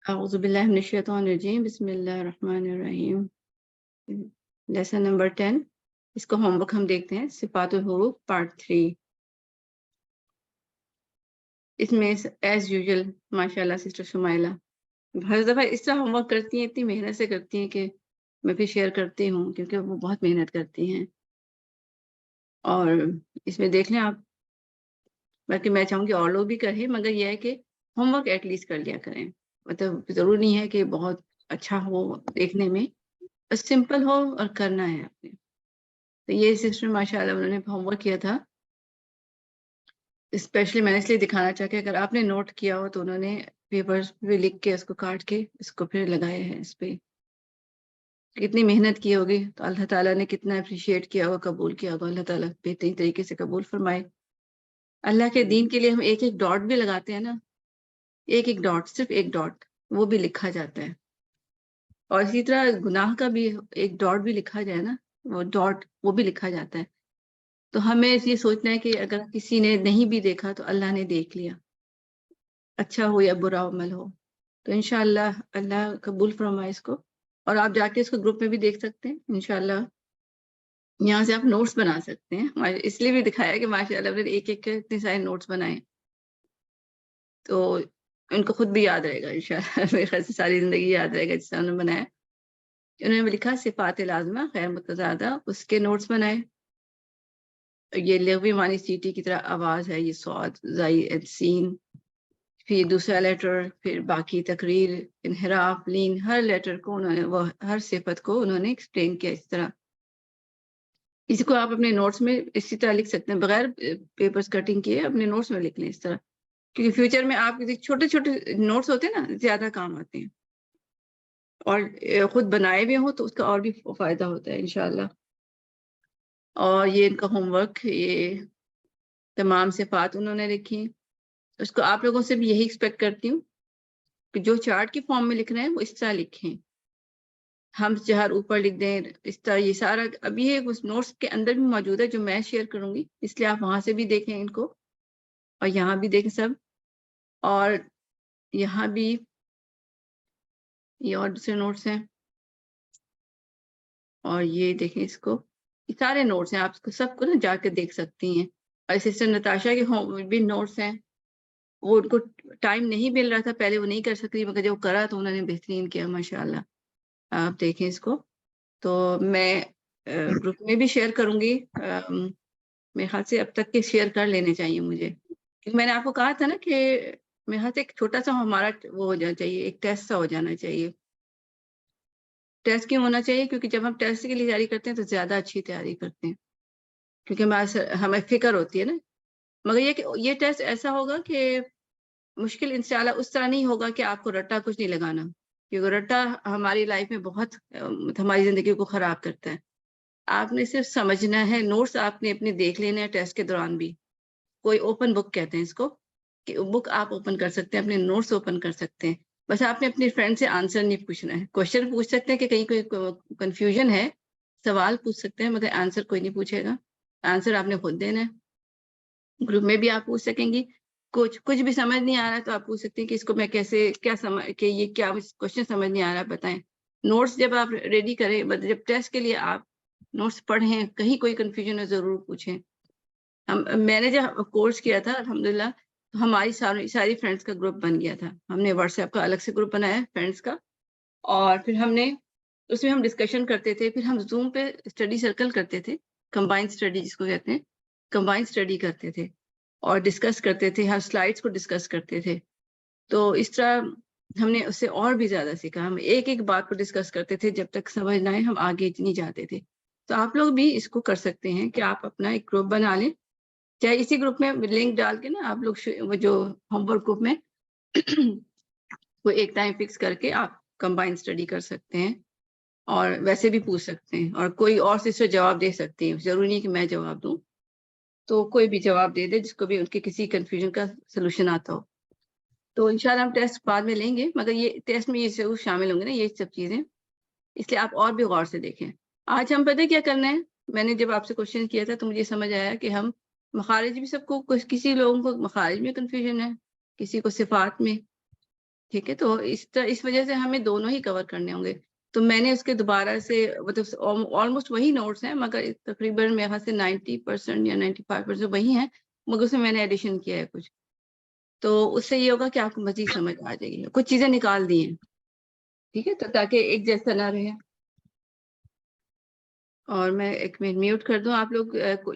اعوذ باللہ من الشیطان الرجیم بسم اللہ الرحمن الرحیم۔ لیسن نمبر 10، اس کو ہوم ورک ہم دیکھتے ہیں، صفات الحروف پارٹ 3۔ اس میں ایز یوزل ماشاءاللہ سسٹر شمائلہ ہر دفعہ اس طرح ہوم ورک کرتی ہیں، اتنی محنت سے کرتی ہیں کہ میں پھر شیئر کرتی ہوں کیونکہ وہ بہت محنت کرتی ہیں۔ اور اس میں دیکھ لیں آپ، بلکہ میں چاہوں گی اور لوگ بھی کریں، مگر یہ ہے کہ ہوم ورک ایٹ لیسٹ کر لیا کریں۔ مطلب ضروری نہیں ہے کہ بہت اچھا ہو دیکھنے میں، بس سمپل ہو اور کرنا ہے آپ نے۔ تو یہ سسٹر ماشاءاللہ انہوں نے ہوم ورک کیا تھا، اسپیشلی میں نے اس لیے دکھانا چاہا کہ اگر آپ نے نوٹ کیا ہو تو انہوں نے پیپر پہ لکھ کے اس کو کاٹ کے اس کو پھر لگائے ہیں اس پہ۔ کتنی محنت کی ہوگی تو اللہ تعالیٰ نے کتنا اپریشیٹ کیا ہوگا، قبول کیا ہوگا، اللہ تعالیٰ بہترین طریقے سے قبول فرمائے۔ اللہ کے دین کے لیے ہم ایک ایک ڈاٹ بھی لگاتے ہیں نا، ایک ایک ڈاٹ، صرف ایک ڈاٹ وہ بھی لکھا جاتا ہے۔ اور اسی طرح گناہ کا بھی ایک ڈاٹ بھی لکھا جائے نا، وہ ڈاٹ وہ بھی لکھا جاتا ہے۔ تو ہمیں یہ سوچنا ہے کہ اگر کسی نے نہیں بھی دیکھا تو اللہ نے دیکھ لیا، اچھا ہو یا برا عمل ہو۔ تو انشاءاللہ اللہ قبول فرمائے اس کو، اور آپ جا کے اس کو گروپ میں بھی دیکھ سکتے ہیں انشاءاللہ۔ یہاں سے آپ نوٹس بنا سکتے ہیں، اس لیے بھی دکھایا کہ ماشاءاللہ نے ایک ایک اتنے سارے نوٹس بنائے، تو ان کو خود بھی یاد رہے گا انشاءاللہ۔ میرے خیال سے ساری زندگی یاد رہے گا جس طرح انہوں نے بنایا۔ انہوں نے لکھا صفات لازمہ غیر متضادہ، اس کے نوٹس بنائے۔ یہ لغوی معنی سیٹی کی طرح آواز ہے، یہ صاد زائی سین، پھر دوسرا لیٹر، پھر باقی تقریر، انحراف، لین، ہر لیٹر کو انہوں نے، وہ ہر صفت کو انہوں نے ایکسپلین کیا اس طرح۔ اس کو آپ اپنے نوٹس میں اسی طرح لکھ سکتے ہیں، بغیر پیپرز کٹنگ کیے اپنے نوٹس میں لکھ لیں اس طرح، کیونکہ فیوچر میں آپ کے چھوٹے چھوٹے نوٹس ہوتے ہیں نا، زیادہ کام آتے ہیں، اور خود بنائے ہوئے ہوں تو اس کا اور بھی فائدہ ہوتا ہے انشاءاللہ۔ اور یہ ان کا ہوم ورک، یہ تمام صفات انہوں نے لکھی۔ اس کو آپ لوگوں سے بھی یہی ایکسپیکٹ کرتی ہوں کہ جو چارٹ کی فارم میں لکھ رہے ہیں وہ اس طرح لکھیں، ہم چہر اوپر لکھ دیں اس طرح۔ یہ سارا اب یہ اس نوٹس کے اندر بھی موجود ہے جو میں شیئر کروں گی، اس لیے آپ وہاں سے بھی دیکھیں ان کو، اور یہاں بھی دیکھیں سب، اور یہاں بھی یہ اور دوسرے نوٹس ہیں، اور یہ دیکھیں اس کو، یہ سارے نوٹس ہیں، آپ اس کو سب کو نا جا کے دیکھ سکتی ہیں۔ اور سسٹر نتاشا کے بھی نوٹس ہیں، وہ ان کو ٹائم نہیں مل رہا تھا پہلے، وہ نہیں کر سکتی، مگر جب وہ کرا تو انہوں نے بہترین کیا ماشاءاللہ۔ آپ دیکھیں اس کو، تو میں گروپ میں بھی شیئر کروں گی، میرے خیال سے اب تک کے شیئر کر لینے چاہیے مجھے، کیونکہ میں نے آپ کو کہا تھا نا کہ میرے خیال سے ایک چھوٹا سا ہمارا وہ ہو جانا چاہیے، ایک ٹیسٹ سا ہو جانا چاہیے۔ ٹیسٹ کیوں ہونا چاہیے؟ کیونکہ جب ہم ٹیسٹ کے لیے تیاری کرتے ہیں تو زیادہ اچھی تیاری کرتے ہیں، کیونکہ ہمیں فکر ہوتی ہے نا۔ مگر یہ کہ یہ ٹیسٹ ایسا ہوگا کہ مشکل انشاءاللہ اس طرح نہیں ہوگا کہ آپ کو رٹا کچھ نہیں لگانا، کیونکہ رٹا ہماری لائف میں بہت ہماری زندگی کو خراب کرتا ہے۔ آپ نے صرف سمجھنا ہے، نوٹس آپ نے اپنے دیکھ لینے ہیں ٹیسٹ کے دوران بھی، کوئی اوپن بک کہتے ہیں اس کو، کہ بک آپ اوپن کر سکتے ہیں، اپنے نوٹس اوپن کر سکتے ہیں، بس آپ نے اپنے فرینڈ سے آنسر نہیں پوچھنا ہے۔ کوشچن پوچھ سکتے ہیں کہ کہیں کوئی کنفیوژن ہے، سوال پوچھ سکتے ہیں، مگر آنسر کوئی نہیں پوچھے گا، آنسر آپ نے خود دینا ہے۔ گروپ میں بھی آپ پوچھ سکیں گی، کچھ بھی سمجھ نہیں آ رہا تو آپ پوچھ سکتے ہیں کہ اس کو میں کیسے کیا سمجھ کہ یہ کیا کوشچن سمجھ نہیں آ رہا بتائیں۔ نوٹس جب آپ ریڈی کریں، جب ٹیسٹ کے لیے آپ نوٹس پڑھیں، کہیں کوئی کنفیوژن ہے ضرور پوچھیں۔ میں نے جب کورس کیا تھا الحمدللہ، تو ہماری ساری فرینڈس کا گروپ بن گیا تھا، ہم نے واٹس ایپ کا الگ سے گروپ بنایا فرینڈس کا، اور پھر ہم نے اس میں ہم ڈسکشن کرتے تھے، پھر ہم زوم پہ اسٹڈی سرکل کرتے تھے، کمبائن اسٹڈی جس کو کہتے ہیں، کمبائن اسٹڈی کرتے تھے اور ڈسکس کرتے تھے، ہر سلائڈس کو ڈسکس کرتے تھے۔ تو اس طرح ہم نے اس سے اور بھی زیادہ سیکھا، ہم ایک ایک بات کو ڈسکس کرتے تھے، جب تک سمجھ نہ آئے ہم آگے نہیں جاتے تھے۔ تو آپ لوگ بھی اس کو کر سکتے ہیں کہ آپ اپنا ایک گروپ بنا لیں، چاہے اسی گروپ میں لنک ڈال کے نا آپ لوگ وہ جو ہوم ورک گروپ میں وہ ایک ٹائم فکس کر کے آپ کمبائن اسٹڈی کر سکتے ہیں، اور ویسے بھی پوچھ سکتے ہیں، اور کوئی اور سے جواب دے سکتے ہیں، ضروری نہیں کہ میں جواب دوں، تو کوئی بھی جواب دے دے جس کو بھی ان کے کسی کنفیوژن کا سلوشن آتا ہو۔ تو انشاءاللہ ہم ٹیسٹ بعد میں لیں گے، مگر یہ ٹیسٹ میں یہ ضرور شامل ہوں گے نا یہ سب چیزیں، اس لیے آپ اور بھی غور سے دیکھیں۔ آج ہم پتہ کیا کرنا ہے، میں نے جب آپ سے کوشچن کیا تھا تو مجھے سمجھ آیا کہ ہم مخارج بھی سب کو، کسی لوگوں کو مخارج میں کنفیوژن ہے، کسی کو صفات میں، ٹھیک ہے. تو اس وجہ سے ہمیں دونوں ہی کور کرنے ہوں گے. تو میں نے اس کے دوبارہ سے مطلب آلموسٹ وہی نوٹس ہیں مگر تقریباً میرے خیال سے 90% یا 95% وہی ہیں مگر اس میں میں نے ایڈیشن کیا ہے کچھ. تو اس سے یہ ہوگا کہ آپ کو مزید سمجھ آ جائے گی. کچھ چیزیں نکال دی ہیں ٹھیک ہے تو تاکہ ایک جیسا نہ رہے. اور میں ایک منٹ میوٹ کر دوں. آپ لوگ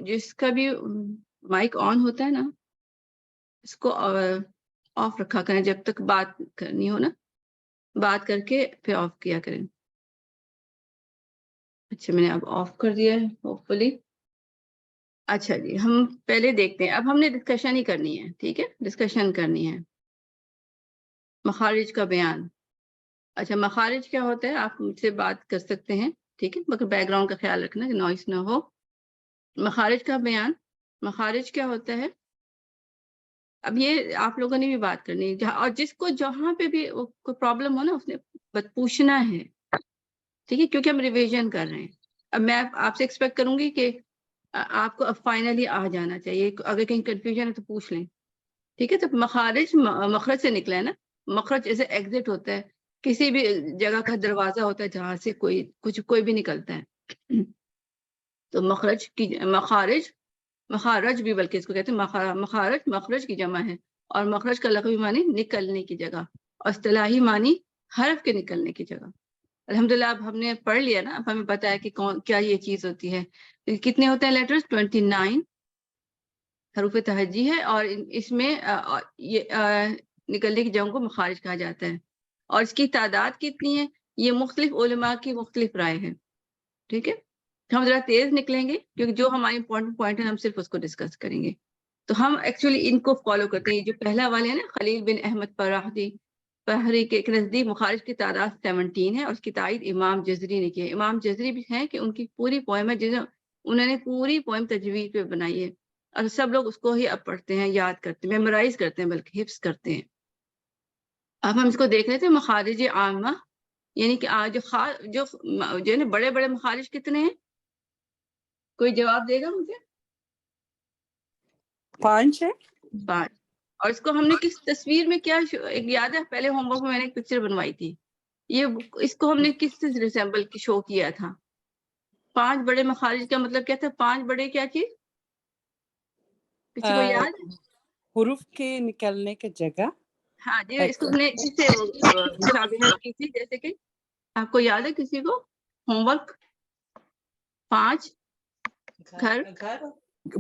جس کا بھی مائک آن ہوتا ہے نا اس کو آف رکھا کریں جب تک بات کرنی ہو نا. بات کر کے پھر آف کیا کریں. اچھا میں نے اب آف کر دیا ہے ہوپ فلی. اچھا جی ہم پہلے دیکھتے ہیں. اب ہم نے ڈسکشن ہی کرنی ہے ٹھیک ہے. ڈسکشن کرنی ہے. مخارج کا بیان. اچھا مخارج کیا ہوتا ہے آپ مجھ سے بات کر سکتے ہیں ٹھیک ہے مگر بیک گراؤنڈ کا خیال رکھنا کہ نوائس نہ ہو. مخارج کا بیان. مخارج کیا ہوتا ہے. اب یہ آپ لوگوں نے بھی بات کرنی ہے اور جس کو جہاں پہ بھی کوئی پرابلم ہو نا اس نے پوچھنا ہے ٹھیک ہے کیونکہ ہم ریویژن کر رہے ہیں. اب میں آپ سے ایکسپیکٹ کروں گی کہ آپ کو اب فائنلی آ جانا چاہیے. اگر کہیں کنفیوژن ہے تو پوچھ لیں ٹھیک ہے. تو مخارج مخرج سے نکلا ہے نا. مخرج جیسے ایگزٹ ہوتا ہے کسی بھی جگہ کا دروازہ ہوتا ہے جہاں سے کوئی بھی نکلتا ہے. تو مخرج کی مخارج بھی بلکہ اس کو کہتے ہیں مخارج مخرج کی جمع ہے. اور مخرج کا لغوی معنی نکلنے کی جگہ اور اصطلاحی معنی حرف کے نکلنے کی جگہ. الحمدللہ اب ہم نے پڑھ لیا نا. اب ہمیں پتا ہے کہ کیا یہ چیز ہوتی ہے. کتنے ہوتے ہیں لیٹرز 29 حروف تہجی ہے اور اس میں یہ نکلنے کی جگہوں کو مخارج کہا جاتا ہے. اور اس کی تعداد کتنی ہے یہ مختلف علماء کی مختلف رائے ہے ٹھیک ہے. ہم ذرا تیز نکلیں گے کیونکہ جو ہمارے امپورٹنٹ پوائنٹ ہیں ہم صرف اس کو ڈسکس کریں گے. تو ہم ایکچولی ان کو فالو کرتے ہیں. جو پہلا والے ہیں نا خلیل بن احمد پہری کے نزدیک مخارج کی تعداد 17 ہے اور اس کی تائید امام جزری نے کی ہے. امام جزری بھی ہیں کہ ان کی پوری پوئم ہے جسے انہوں نے پوری پوئم تجوید پہ بنائی ہے اور سب لوگ اس کو ہی اب پڑھتے ہیں یاد کرتے ہیں میمورائز کرتے ہیں بلکہ حفظ کرتے ہیں. اب ہم اس کو دیکھ رہے تھے مخارج عامہ یعنی کہ جو ہے بڑے بڑے مخارج کتنے ہیں. کوئی جواب دے گا مجھے. 5 ہے. 5. اور اس کو ہم نے کس تصویر میں کیا ایک یاد ہے پہلے ہوم ورک میں نے ایک پکچر بنوائی تھی. اس کو ہم نے کس سے ریسمبل کی شو کیا تھا. 5 بڑے مخارج کا مطلب کیا تھا. 5 بڑے کیا چیز کسی کو یاد ہے. حروف کے نکلنے کی جگہ. ہاں جی اس کو ہم نے کس سے مشابہت کی تھی جیسے کہ آپ کو یاد ہے کسی کو ہوم ورک 5 گھر.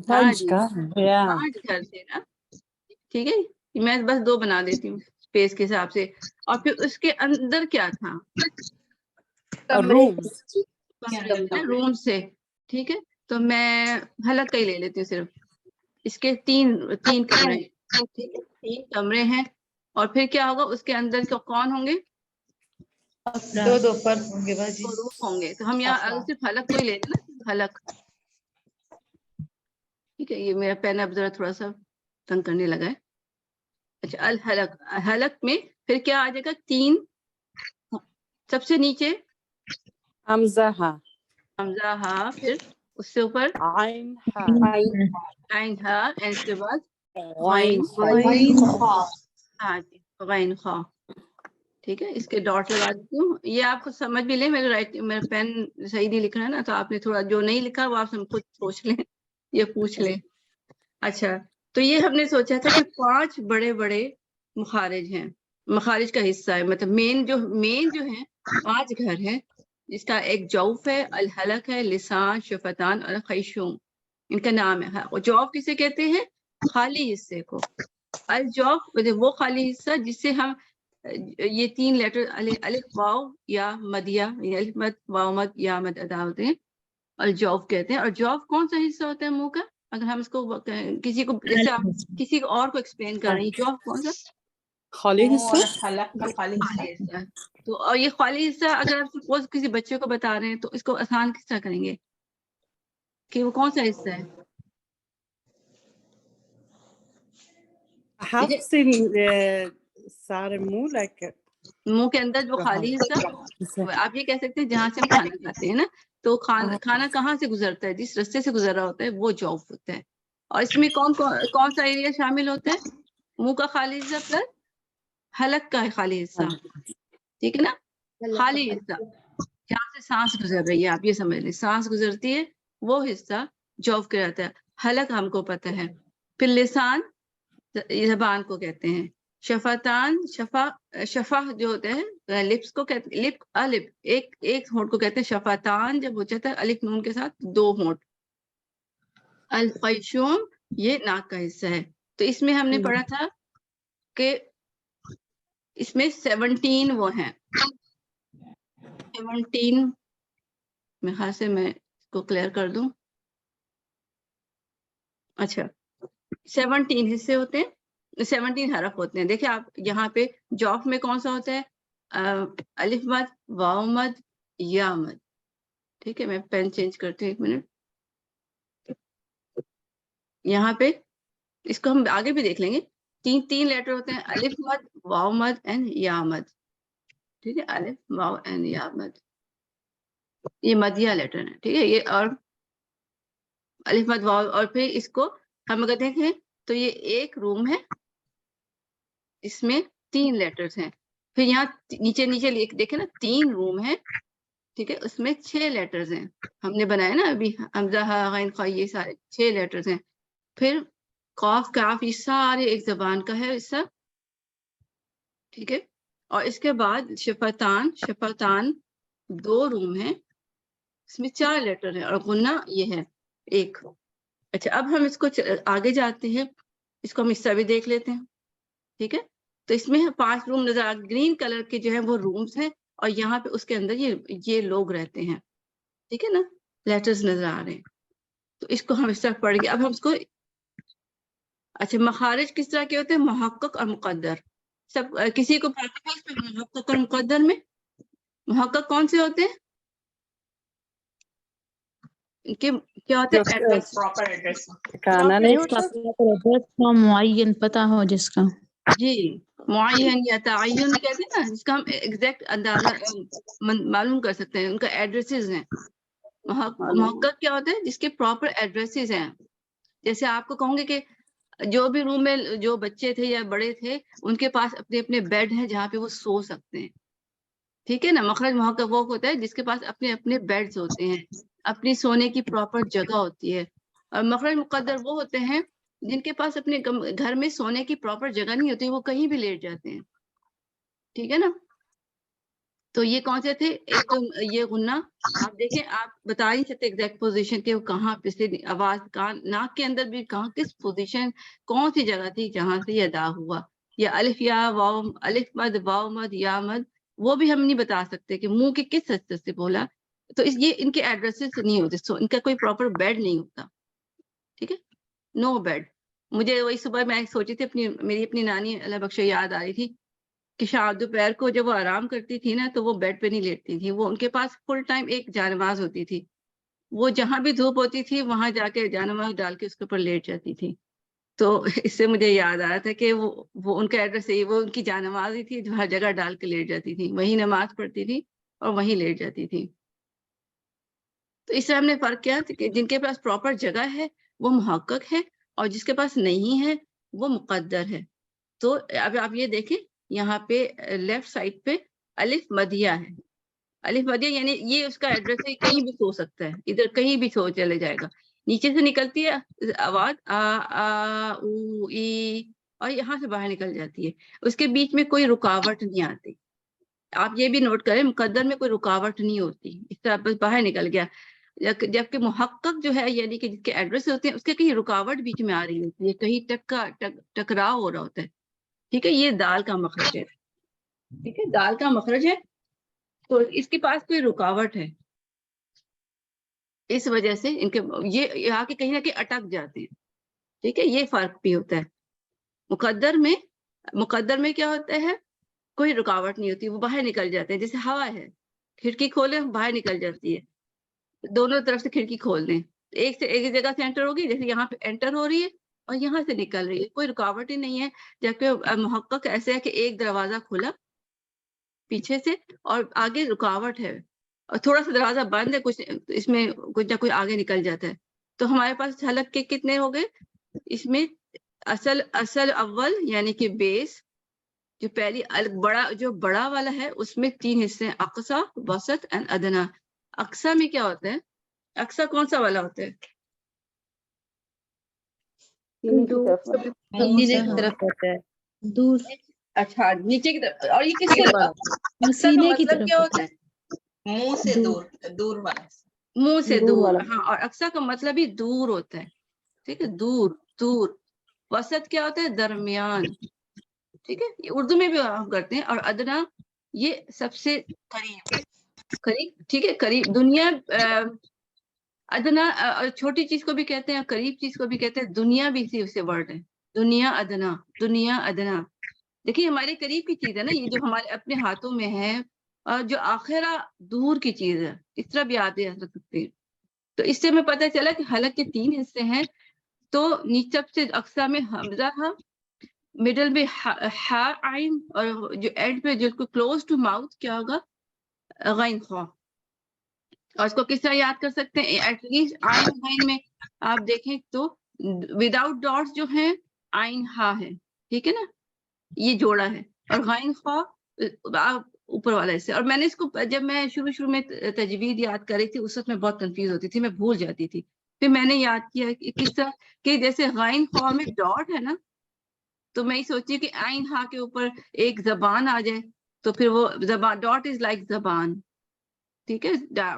ہاں جی 5 گھر تھے نا ٹھیک ہے. میں بس 2 بنا دیتی ہوں اسپیس کے حساب سے. اور پھر اس کے اندر کیا تھا روم سے ٹھیک ہے. تو میں حلق کا ہی لے لیتی ہوں صرف. اس کے 3 کمرے ٹھیک ہے 3 کمرے ہیں. اور پھر کیا ہوگا اس کے اندر کون ہوں گے 2 فرد ہوں گے باجی. روم ہوں گے. تو ہم یہاں صرف حلق کو ہی لے لیں نا حلق ٹھیک ہے. یہ میرا پین اب ذرا تھوڑا سا تنگ کرنے لگا ہے. اچھا الحلق. حلق میں پھر کیا آ جائے گا 3 سب سے نیچے حمزہ ہاں پھر اس سے اوپر عین ہاں اس کے بعد غین ہاں جی غین خا ٹھیک ہے. اس کے ڈاٹ لگا دیتی ہوں. یہ آپ کو سمجھ بھی لیں میرا پین صحیح نہیں لکھ رہا ہے نا تو آپ نے تھوڑا جو نہیں لکھا وہ آپ خود سوچ لیں یا پوچھ لیں. اچھا تو یہ ہم نے سوچا تھا کہ 5 بڑے بڑے مخارج ہیں. مخارج کا حصہ ہے مطلب مین جو ہیں 5 گھر ہیں جس کا ایک جوف ہے الحلق ہے لسان شفتان اور خیشوم ان کا نام ہے. جوف کسے کہتے ہیں خالی حصے کو. الجوف وہ خالی حصہ جس سے ہم یہ 3 لیٹر الف واو یا مدیہ یعنی الف مد واو مد یا مد ادا ہوتے ہیں الجوف کہتے ہیں. اور جوف کون سا حصہ ہوتا ہے منہ کا اگر ہم اس کو کسی کو جیسے آپ کسی کو اور کو ایکسپلین کر رہی ہیں جوف کون سا خالی حصہ حلق کا خالی حصہ. تو اور یہ خالی حصہ اگر آپ سپوز کسی بچے کو بتا رہے ہیں تو اس کو آسان کس طرح کریں گے کہ وہ کون سا حصہ ہے. حفظ سارے منہ منہ کے اندر جو خالی حصہ آپ یہ کہہ سکتے ہیں جہاں سے ہم کھانا کھاتے ہیں نا تو کھانا کہاں سے گزرتا ہے جس رستے سے گزر رہا ہوتا ہے وہ جوف ہوتا ہے. اور اس میں کون سا ایریا شامل ہوتا ہے منہ کا خالی حصہ پلس حلق کا خالی حصہ, ٹھیک ہے نا, خالی حصہ جہاں سے سانس گزر رہی ہے, آپ یہ سمجھ لیں سانس گزرتی ہے وہ حصہ جوف کے رہتا ہے. حلق ہم کو پتہ ہے. پھر لسان زبان کو کہتے ہیں. شفتان, شفا جو ہوتے ہیں لپس کو کہتے ہیں, لپ الف ایک ہونٹ کو کہتے ہیں شفتان, جب ہو جاتا ہے الف نون کے ساتھ 2 ہونٹ. الخیشوم یہ ناک کا حصہ ہے. تو اس میں ہم نے پڑھا تھا کہ اس میں 17 وہ ہیں, 17 میں خاص سے میں اس کو کلیئر کر دوں. اچھا 17 حصے ہوتے ہیں, 17 حرف ہوتے ہیں. دیکھیں آپ یہاں پہ جوف میں کون سا ہوتا ہے, الف مد, واو مد, یا مد. ٹھیک ہے, میں پین چینج کرتی ہوں 1 منٹ. یہاں پہ اس کو ہم آگے بھی دیکھ لیں گے. 3 لیٹر ہوتے ہیں, الف مد, واو مد اینڈ یا مد. ٹھیک ہے, الف واو اینڈ یا مد, یہ مدیہ لیٹر ہے. ٹھیک ہے, یہ اور الف مد واو, اور پھر اس کو ہم اگر دیکھیں تو یہ ایک روم ہے, اس میں 3 لیٹرز ہیں. پھر یہاں نیچے دیکھیں نا 3 روم ہیں, ٹھیک ہے, اس میں 6 لیٹرز ہیں. ہم نے بنایا نا ابھی حمزہ ہا غین خا, یہ سارے 6 لیٹرز ہیں. پھر قاف کاف یہ سارے ایک زبان کا ہے حصہ, ٹھیک ہے. اور اس کے بعد شفتان 2 روم ہیں, اس میں 4 لیٹر ہیں, اور غنہ یہ ہے 1. اچھا اب ہم اس کو آگے جاتے ہیں, اس کو ہم حصہ بھی دیکھ لیتے ہیں. ٹھیک ہے, تو اس میں 5 روم نظر آ, گرین کلر کے جو ہے وہ رومز ہیں, اور یہاں پہ اس کے اندر یہ لوگ رہتے ہیں. ٹھیک ہے نا, لیٹرز نظر آ رہے ہیں. تو اس کو ہم اس طرح پڑھ گئے. اب ہم اس کو, اچھا مخارج کس طرح کے ہوتے ہیں, محقق اور مقدر. سب کسی کو محقق اور مقدر میں محقق کون سے ہوتے ہیں, ان کے کیا ہوتے ہیں, ایڈریس. Proper address. کانا نہیں ایڈریس کا معین پتہ ہو جس کا. جی, معین یا تعین کہتے ہیں نا, جس کا ہم ایگزیکٹ اندازہ معلوم کر سکتے ہیں, ان کا ایڈریسز ہیں. محقق کیا ہوتا ہے, جس کے پراپر ایڈریسز ہیں. جیسے آپ کو کہوں گے کہ جو بھی روم میں جو بچے تھے یا بڑے تھے, ان کے پاس اپنے اپنے بیڈ ہیں جہاں پہ وہ سو سکتے ہیں. ٹھیک ہے نا, مخرج محقق وہ ہوتا ہے جس کے پاس اپنے اپنے بیڈز ہوتے ہیں, اپنی سونے کی پراپر جگہ ہوتی ہے. اور مخرج مقدر وہ ہوتے ہیں جن کے پاس اپنے گھر میں سونے کی پراپر جگہ نہیں ہوتی, وہ کہیں بھی لیٹ جاتے ہیں. ٹھیک ہے نا, تو یہ کون سے تھے, ایک تو یہ غنہ. آپ دیکھیں, آپ بتا نہیں سکتے ایگزیکٹ پوزیشن کہ وہ کہاں پچھلے آواز کہاں, ناک کے اندر بھی کہاں کس پوزیشن, کون سی جگہ تھی جہاں سے یہ ادا ہوا. یا الف یا واو, الف مد, واو مد, یا مد, وہ بھی ہم نہیں بتا سکتے کہ منہ کے کس حصے سے بولا. تو یہ ان کے ایڈریسز نہیں ہوتے, سو ان کا کوئی پراپر بیڈ نہیں ہوتا. ٹھیک ہے, نو بیڈ. مجھے وہی صبح میں سوچی تھی, میری اپنی نانی اللہ بخش یاد آ رہی تھی کہ شام دوپہر کو جب وہ آرام کرتی تھی نا, تو وہ بیڈ پہ نہیں لیٹتی تھی. وہ ان کے پاس فل ٹائم ایک جانماز ہوتی تھی, وہ جہاں بھی دھوپ ہوتی تھی وہاں جا کے جانماز ڈال کے اس کے اوپر لیٹ جاتی تھی. تو اس سے مجھے یاد آ رہا تھا کہ وہ ان کا ایڈریس ہے, وہ ان کی جانماز ہی تھی جو ہر جگہ ڈال کے لیٹ جاتی تھی, وہیں نماز پڑھتی تھی اور وہیں لیٹ جاتی تھی. تو اس سے ہم نے فرق کیا کہ جن کے پاس پراپر جگہ ہے وہ محقق ہے, اور جس کے پاس نہیں ہے وہ مقدر ہے. تو اب آپ یہ دیکھیں, یہاں پہ لیفٹ سائڈ پہ الف مدیہ ہے. الف مدیہ یعنی یہ اس کا ایڈریس ہے, کہیں بھی سو سکتا ہے, ادھر کہیں بھی سو چلے جائے گا. نیچے سے نکلتی ہے آواز آ آ او ای, اور یہاں سے باہر نکل جاتی ہے. اس کے بیچ میں کوئی رکاوٹ نہیں آتی. آپ یہ بھی نوٹ کریں, مقدر میں کوئی رکاوٹ نہیں ہوتی, اس طرح بس باہر نکل گیا. جبکہ محقق جو ہے, یعنی کہ جس کے ایڈریس ہوتے ہیں, اس کے کہیں رکاوٹ بیچ میں آ رہی ہوتی ہے, کہیں ٹکراؤ ہو رہا ہوتا ہے. ٹھیک ہے, یہ دال کا مخرج ہے. ٹھیک ہے, دال کا مخرج ہے, تو اس کے پاس کوئی رکاوٹ ہے, اس وجہ سے ان کے یہ یہاں کے کہیں نہ کہیں اٹک جاتے ہیں. ٹھیک ہے, یہ فرق بھی ہوتا ہے. مقدر میں کیا ہوتا ہے, کوئی رکاوٹ نہیں ہوتی, وہ باہر نکل جاتے ہیں. جیسے ہوا ہے, کھڑکی کھولیں باہر نکل جاتی ہے, دونوں طرف سے کھڑکی کھول دیں, ایک جگہ سے انٹر ہوگی, جیسے یہاں پہ انٹر ہو رہی ہے اور یہاں سے نکل رہی ہے, کوئی رکاوٹ ہی نہیں ہے. جبکہ محقق ایسے ہے کہ ایک دروازہ کھلا پیچھے سے اور آگے رکاوٹ ہے, اور تھوڑا سا دروازہ بند ہے, کچھ اس میں کچھ نہ کوئی آگے نکل جاتا ہے. تو ہمارے پاس حلق کے کتنے ہو گئے, اس میں اصل اول یعنی کہ بیس, جو پہلی بڑا جو بڑا والا ہے اس میں 3 حصے ہیں، اقصا، وسط اینڈ ادنا. اقصا میں کیا ہوتا ہے؟ اقصا کون سا والا ہوتا ہے؟ سینے کی طرف ہوتا ہے. دور اچھا نیچے کی طرف. اور یہ کس سے اقصا کا سینے کی مطلب طرف کیا ہوتا ہے؟ منہ سے دور، دور والا. منہ سے دور دور. والا. ہاں، اور اقصا کا مطلب ہی دور ہوتا ہے. ٹھیک ہے، دور دور. وسط کیا ہوتا ہے؟ درمیان. ٹھیک ہے، یہ اردو میں بھی ہم کرتے ہیں. اور ادنا یہ سب سے قریب. قریب، ٹھیک ہے، قریب. دنیا ادنا چھوٹی چیز کو بھی کہتے ہیں، قریب چیز کو بھی کہتے ہیں. دنیا بھی اسی سے ورڈ ہے، دنیا ادنا. دنیا ادنا دیکھیے ہمارے قریب کی چیز ہے نا، یہ جو ہمارے اپنے ہاتھوں میں ہے، اور جو آخرہ دور کی چیز ہے. اس طرح بھی آتے رکھ سکتے ہیں. تو اس سے ہمیں پتہ چلا کہ حلق کے 3 حصے ہیں. تو نیچے سے اقصا میں حمزہ ہے، مڈل میں ہا عین، اور جو اینڈ پہ جو کلوز ٹو ماؤتھ کیا ہوگا؟ غین خا. اور اس کو کس طرح یاد کر سکتے ہیں؟ ایٹ لیسٹ آئین غین میں آپ دیکھیں تو وداؤٹ ڈاٹس جو ہیں آئین ہا ہے. ٹھیک ہے نا، یہ جوڑا ہے. اور غین خا اوپر والا حصہ. اور میں نے اس کو جب میں شروع میں تجوید یاد کر رہی تھی اس وقت میں بہت کنفیوز ہوتی تھی، میں بھول جاتی تھی. پھر میں نے یاد کیا کہ کس طرح کہ جیسے غین خا میں ڈاٹ ہے نا، تو میں یہ سوچی کہ آئین ہا کے اوپر ایک زبان آ جائے تو پھر وہ زبان، ڈاٹ از لائک زبان. ٹھیک ہے،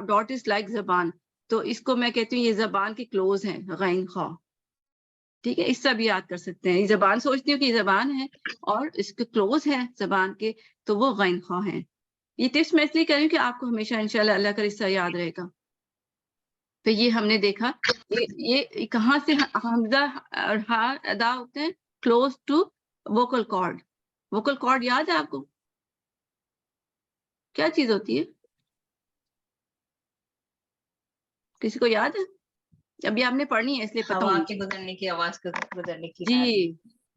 ڈاٹ از لائک زبان. تو اس کو میں کہتی ہوں یہ زبان کے کلوز ہیں، غین خا. ٹھیک ہے، اس سے بھی یاد کر سکتے ہیں. یہ زبان سوچتی ہوں کہ یہ زبان ہے اور اس کے کلوز ہیں زبان کے، تو وہ غین خا ہیں. یہ ٹپس میں اس لیے کر رہی ہوں کہ آپ کو ہمیشہ انشاءاللہ اللہ کا رشتہ یاد رہے گا. تو یہ ہم نے دیکھا یہ کہاں سے حمزہ اور ہا ادا ہوتے ہیں؟ Close to vocal cord. Vocal cord یاد ہے آپ کو کیا چیز ہوتی ہے؟ کسی کو یاد ہے؟ ابھی آپ نے پڑھنی ہے اس لیے پتہ ہوا ہونا کے گزرنے کی، آواز کے گزرنے کی. جی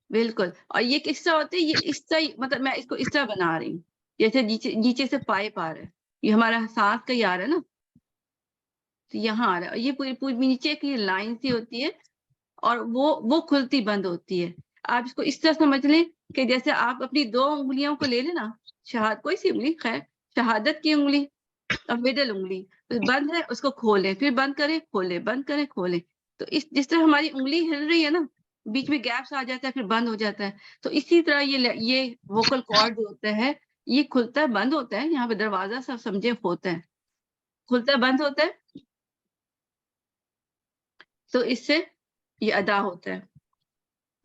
بالکل. اور یہ کس طرح ہوتے ہیں؟ یہ اس طرح، مطلب میں اس کو اس طرح بنا رہی ہوں جیسے نیچے سے پائپ آ رہا ہے. یہ ہمارا سانس کا ہی آ رہا ہے نا، تو یہاں آ رہا ہے. اور یہ پوری نیچے کی لائن سی ہوتی ہے اور وہ کھلتی بند ہوتی ہے. آپ اس کو اس طرح سمجھ لیں کہ جیسے آپ اپنی 2 انگلیوں کو لے لیں نا، کوئی سی انگلی، خیر شہادت کی انگلی اور مڈل انگلی بند ہے، اس کو کھولیں، پھر بند کریں کھولیں، بند کریں کھولیں. تو جس طرح ہماری انگلی ہل رہی ہے نا، بیچ میں گیپس آ جاتا ہے پھر بند ہو جاتا ہے. تو اسی طرح یہ ووکل کارڈ جو ہوتا ہے یہ کھلتا ہے بند ہوتا ہے. یہاں پہ دروازہ سب سمجھے ہوتا ہے، کھلتا ہے بند ہوتا ہے. تو اس سے یہ ادا ہوتا ہے،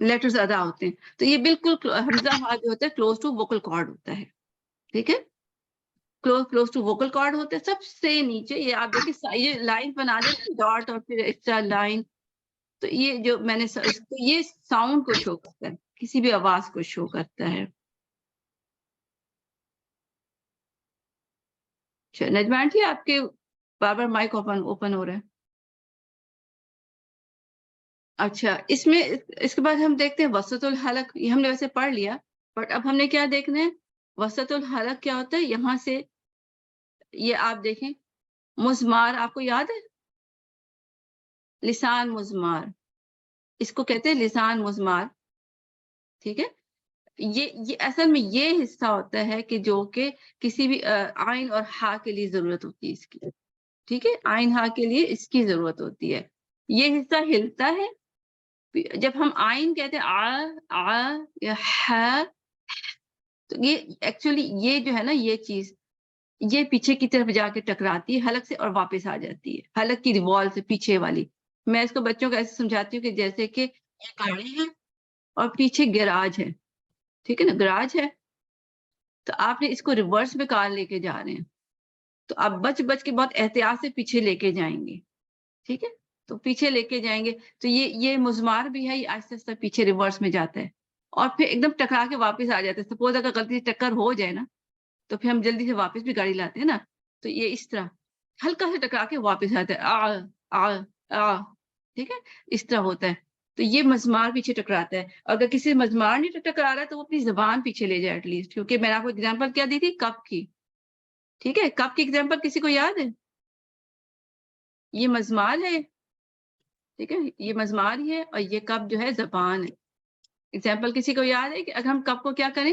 لیٹرز ادا ہوتے ہیں. تو یہ بالکل حمزہ ہا جو ہوتا ہے کلوز ٹو ووکل کارڈ ہوتا ہے. ٹھیک ہے، کلوز ٹو ووکل کارڈ ہوتے ہیں. سب سے نیچے یہ آپ دیکھیں یہ لائن بنا دیتے ڈاٹ اور پھر ایکسٹرا لائن. تو یہ جو میں نے یہ ساؤنڈ کو شو کرتا ہے، کسی بھی آواز کو شو کرتا ہے. نجمان جی آپ کے بار بار مائک اوپن ہو رہا ہے. اچھا، اس میں اس کے بعد ہم دیکھتے ہیں وسط الحلق. یہ ہم نے ویسے پڑھ لیا، بٹ اب ہم نے کیا دیکھنا ہے؟ وسط الحلق کیا ہوتا ہے. یہاں سے یہ آپ دیکھیں مزمار، آپ کو یاد ہے؟ لسان مزمار، اس کو کہتے ہیں لسان مزمار. ٹھیک ہے، یہ اصل میں یہ حصہ ہوتا ہے کہ جو کہ کسی بھی آئین اور ہا کے لیے ضرورت ہوتی ہے اس کی. ٹھیک ہے، آئین ہا کے لیے اس کی ضرورت ہوتی ہے. یہ حصہ ہلتا ہے جب ہم آئین کہتے ہیں آ یا ہا. تو یہ ایکچولی یہ جو ہے نا یہ چیز یہ پیچھے کی طرف جا کے ٹکراتی ہے حلق سے اور واپس آ جاتی ہے حلق کی وال سے پیچھے والی. میں اس کو بچوں کو ایسے سمجھاتی ہوں کہ جیسے کہ یہ گاڑی ہے اور پیچھے گیراج ہے. ٹھیک ہے نا، گراج ہے، تو آپ نے اس کو ریورس میں کار لے کے جا رہے ہیں تو آپ بچ کے بہت احتیاط سے پیچھے لے کے جائیں گے. ٹھیک ہے، تو پیچھے لے کے جائیں گے. تو یہ مزمار بھی ہے، یہ آہستہ آہستہ پیچھے ریورس میں جاتا ہے اور پھر ایک دم ٹکرا کے واپس آ جاتا ہے. سپوز اگر غلطی سے ٹکر ہو جائے نا تو پھر ہم جلدی سے واپس بھی گاڑی لاتے ہیں نا. تو یہ اس طرح ہلکا سے ٹکرا کے واپس آتا ہے آ. ٹھیک ہے، اس طرح ہوتا ہے. تو یہ مزمار پیچھے ٹکراتا ہے. اگر کسی مزمار نہیں ٹکرا رہا ہے تو وہ اپنی زبان پیچھے لے جائے ایٹ لیسٹ. کیونکہ میں نے آپ کو اگزامپل کیا دی تھی؟ کپ کی. ٹھیک ہے، کپ کی اگزامپل کسی کو یاد ہے؟ یہ مزمار ہے. ٹھیک ہے، یہ مزمار ہی ہے اور یہ کپ جو ہے زبان ہے. اگزامپل کسی کو یاد ہے کہ اگر ہم کپ کو کیا کریں؟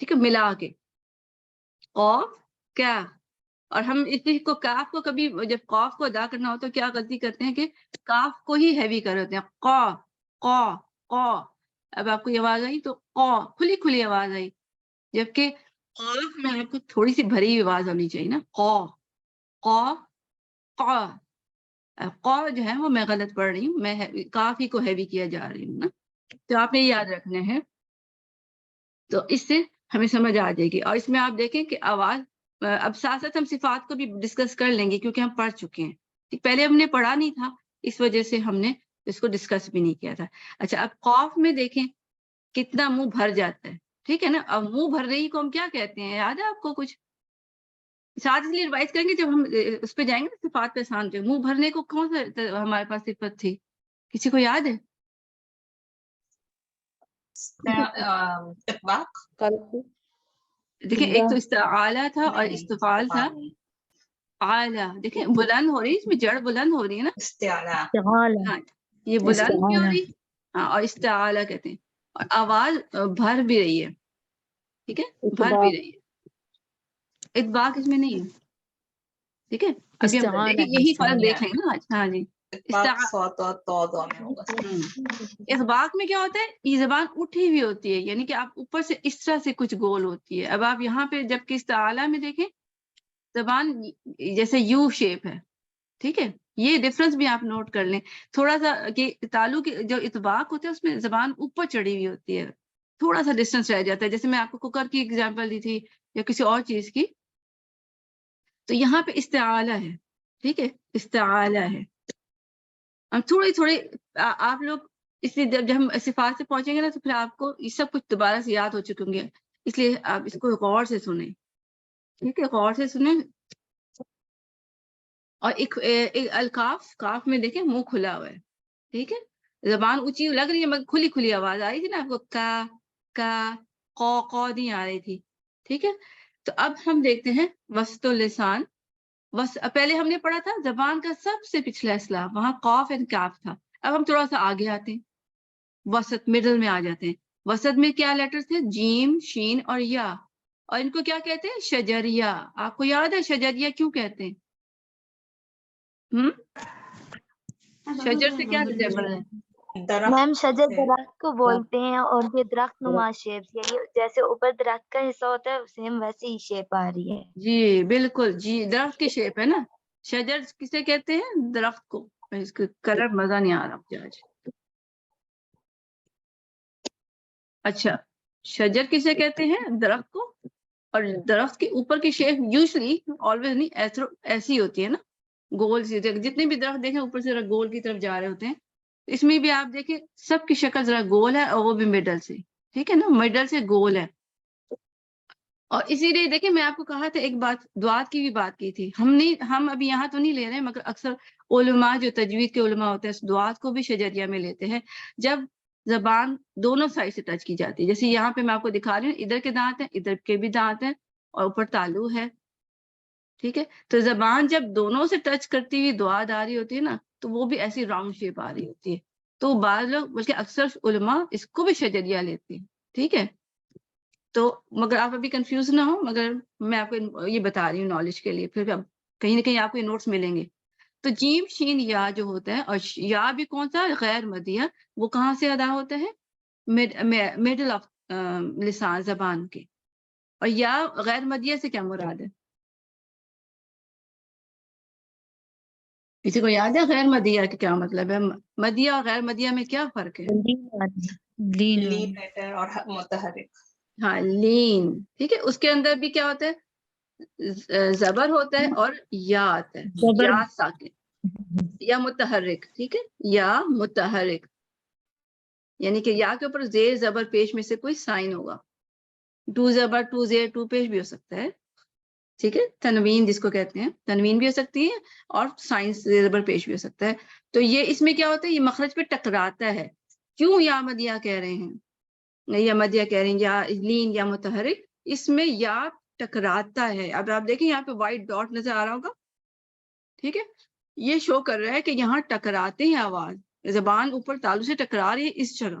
ٹھیک ہے، ملا کے قاف کاف. اور ہم اس کو کاف کو کبھی جب قاف کو ادا کرنا ہو تو کیا غلطی کرتے ہیں کہ کاف کو ہی ہیوی کر دیتے ہیں، قا قا قا. اب آپ کو یہ آواز آئی تو قا کھلی کھلی آواز آئی، جبکہ قاف میں آپ کو تھوڑی سی بھری ہوئی آواز ہونی چاہیے نا، قا قا قا. قا جو ہے وہ میں غلط پڑھ رہی ہوں، میں کاف ہی کو ہیوی کیا جا رہی ہوں نا. تو آپ نے یہ یاد رکھنا ہے، تو اس سے ہمیں سمجھ آ جائے گی. اور اس میں آپ دیکھیں کہ آواز، اب ساتھ ساتھ ہم صفات کو بھی ڈسکس کر لیں گے کیونکہ ہم پڑھ چکے ہیں، پہلے ہم نے پڑھا نہیں تھا اس وجہ سے ہم نے اس کو ڈسکس بھی نہیں کیا تھا. اچھا، اب قاف میں دیکھیں کتنا منہ بھر جاتا ہے، ٹھیک ہے نا. اب منہ بھر رہی کو ہم کیا کہتے ہیں، یاد ہے آپ کو کچھ؟ ساتھ اس لیے ریوائز کریں گے جب ہم اس پہ جائیں گے نا صفات پہ آسان پہ. منہ بھرنے کو کون سا ہمارے پاس صفت تھی، کسی کو یاد ہے؟ اطباق. دیکھیں ایک تو استعالہ تھا اور استفال تھا. اعلیٰ دیکھیں بلند ہو رہی ہے، اس میں جڑ بلند ہو رہی ہے نا، استعلا. استعالة ہاں یہ بلند بھی ہو استعالة رہی، ہاں، اور استعالہ کہتے ہیں. اور آواز بھر بھی رہی ہے، ٹھیک ہے، بھر بھی رہی ہے. اطباق اس میں نہیں ہے، ٹھیک ہے. ابھی ہم استعالة دیکھیں یہی فرق استعالہ. دیکھ لیں گے نا آج. ہاں جی، اطباق صوت اور تو میں ہوگا. اطباق میں کیا ہوتا ہے، یہ زبان اٹھی ہوئی ہوتی ہے، یعنی کہ آپ اوپر سے اس طرح سے کچھ گول ہوتی ہے. اب آپ یہاں پہ جب کہ استعالہ میں دیکھیں زبان جیسے یو شیپ ہے، ٹھیک ہے. یہ ڈفرنس بھی آپ نوٹ کر لیں تھوڑا سا، کہ تالو کی جو اطباق ہوتے ہیں اس میں زبان اوپر چڑھی ہوئی ہوتی ہے، تھوڑا سا ڈسٹینس رہ جاتا ہے. جیسے میں آپ کو کوکر کی اگزامپل دی تھی یا کسی اور چیز کی، تو یہاں پہ استعالہ ہے، ٹھیک ہے، استعالہ ہے. تھوڑی تھوڑی آپ لوگ اس لیے جب ہم صفات سے پہنچیں گے نا تو پھر آپ کو یہ سب کچھ دوبارہ سے یاد ہو چکے ہوں گے، اس لیے آپ اس کو غور سے سنیں، ٹھیک ہے، غور سے سنیں. اور ایک الکاف، کاف میں دیکھیں منہ کھلا ہوا ہے، ٹھیک ہے، زبان اونچی لگ رہی ہے مگر کھلی کھلی آواز آ رہی تھی نا آپ کو، کا قو نہیں آ رہی تھی، ٹھیک ہے. تو اب ہم دیکھتے ہیں وسط اللسان. پہلے ہم نے پڑھا تھا زبان کا سب سے پچھلا اصلاح، وہاں قاف اینڈ کاف تھا. اب ہم تھوڑا سا آگے آتے ہیں، وسط مڈل میں آ جاتے ہیں. وسط میں کیا لیٹر تھے، جیم شین اور یا، اور ان کو کیا کہتے ہیں، شجریہ. آپ کو یاد ہے شجریہ کیوں کہتے ہیں؟ شجر سے کیا ریزیبل ہے؟ میم شجر درخت. درخت کو بولتے ہیں، اور یہ درخت نما شیپ، یعنی جیسے اوپر درخت کا حصہ ہوتا ہے سیم ویسے ہی شیپ آ رہی ہے. جی بالکل، جی درخت کی شیپ ہے نا. شجر کسے کہتے ہیں، درخت کو. اس کا کلر مزہ نہیں آ رہا مجھے آج. اچھا، شجر کسے کہتے ہیں، درخت کو. اور درخت کے اوپر کی شیپ یوزلی آلویز نہیں ایسی ہوتی ہے نا، گول سی. جتنے بھی درخت دیکھیں اوپر سے ذرا گول کی طرف جا رہے ہوتے ہیں. اس میں بھی آپ دیکھیں سب کی شکل ذرا گول ہے، اور وہ بھی مڈل سے، ٹھیک ہے نا، مڈل سے گول ہے. اور اسی لیے دیکھیں میں آپ کو کہا تھا ایک بات، دعات کی بھی بات کی تھی ہم ابھی یہاں تو نہیں لے رہے، مگر اکثر علماء جو تجوید کے علماء ہوتے ہیں دعات کو بھی شجریہ میں لیتے ہیں، جب زبان دونوں سائڈ سے ٹچ کی جاتی ہے. جیسے یہاں پہ میں آپ کو دکھا رہی ہوں، ادھر کے دانت ہیں، ادھر کے بھی دانت ہیں، اور اوپر تالو ہے، ٹھیک ہے. تو زبان جب دونوں سے ٹچ کرتی ہوئی دعات آ رہی ہوتی ہے نا، تو وہ بھی ایسی راؤنڈ شیپ آ رہی ہوتی ہے. تو بعض لوگ بلکہ اکثر علماء اس کو بھی شجریہ لیتے ہیں، ٹھیک ہے. تو مگر آپ ابھی کنفیوز نہ ہو، مگر میں آپ کو یہ بتا رہی ہوں نالج کے لیے، پھر اب کہیں نہ کہیں آپ کو یہ نوٹس ملیں گے. تو جیم شین یا جو ہوتا ہے، اور یا بھی کون سا، غیر مدیہ، وہ کہاں سے ادا ہوتا ہے، مڈل آف لسان زبان کے. اور یا غیر مدیہ سے کیا مراد ہے، کسی کو یاد ہے غیر مدیہ کا کیا مطلب ہے؟ مدیہ اور غیر مدیہ میں کیا فرق ہے؟ لین لین لیٹر اور متحرک. ہاں لین، ٹھیک ہے. اس کے اندر بھی کیا ہوتا ہے، زبر ہوتا ہے اور یا آتا ہے، زبر یا ساکن یا متحرک، ٹھیک ہے، یا متحرک، یعنی کہ یا کے اوپر زیر زبر پیش میں سے کوئی سائن ہوگا. ٹو زبر، ٹو زیر، ٹو پیش بھی ہو سکتا ہے، ٹھیک ہے. تنوین جس کو کہتے ہیں، تنوین بھی ہو سکتی ہے، اور سائنس زیر زبر پیش بھی ہو سکتا ہے. تو یہ اس میں کیا ہوتا ہے، یہ مخرج پہ ٹکراتا ہے. کیوں یا مدیہ کہہ رہے ہیں، یا مدیہ کہہ رہے ہیں، یا لین یا متحرک، اس میں یا ٹکراتا ہے. اب آپ دیکھیں یہاں پہ وائٹ ڈاٹ نظر آ رہا ہوگا، ٹھیک ہے. یہ شو کر رہا ہے کہ یہاں ٹکراتے ہیں، آواز زبان اوپر تالو سے ٹکرا رہی ہے اس جگہ،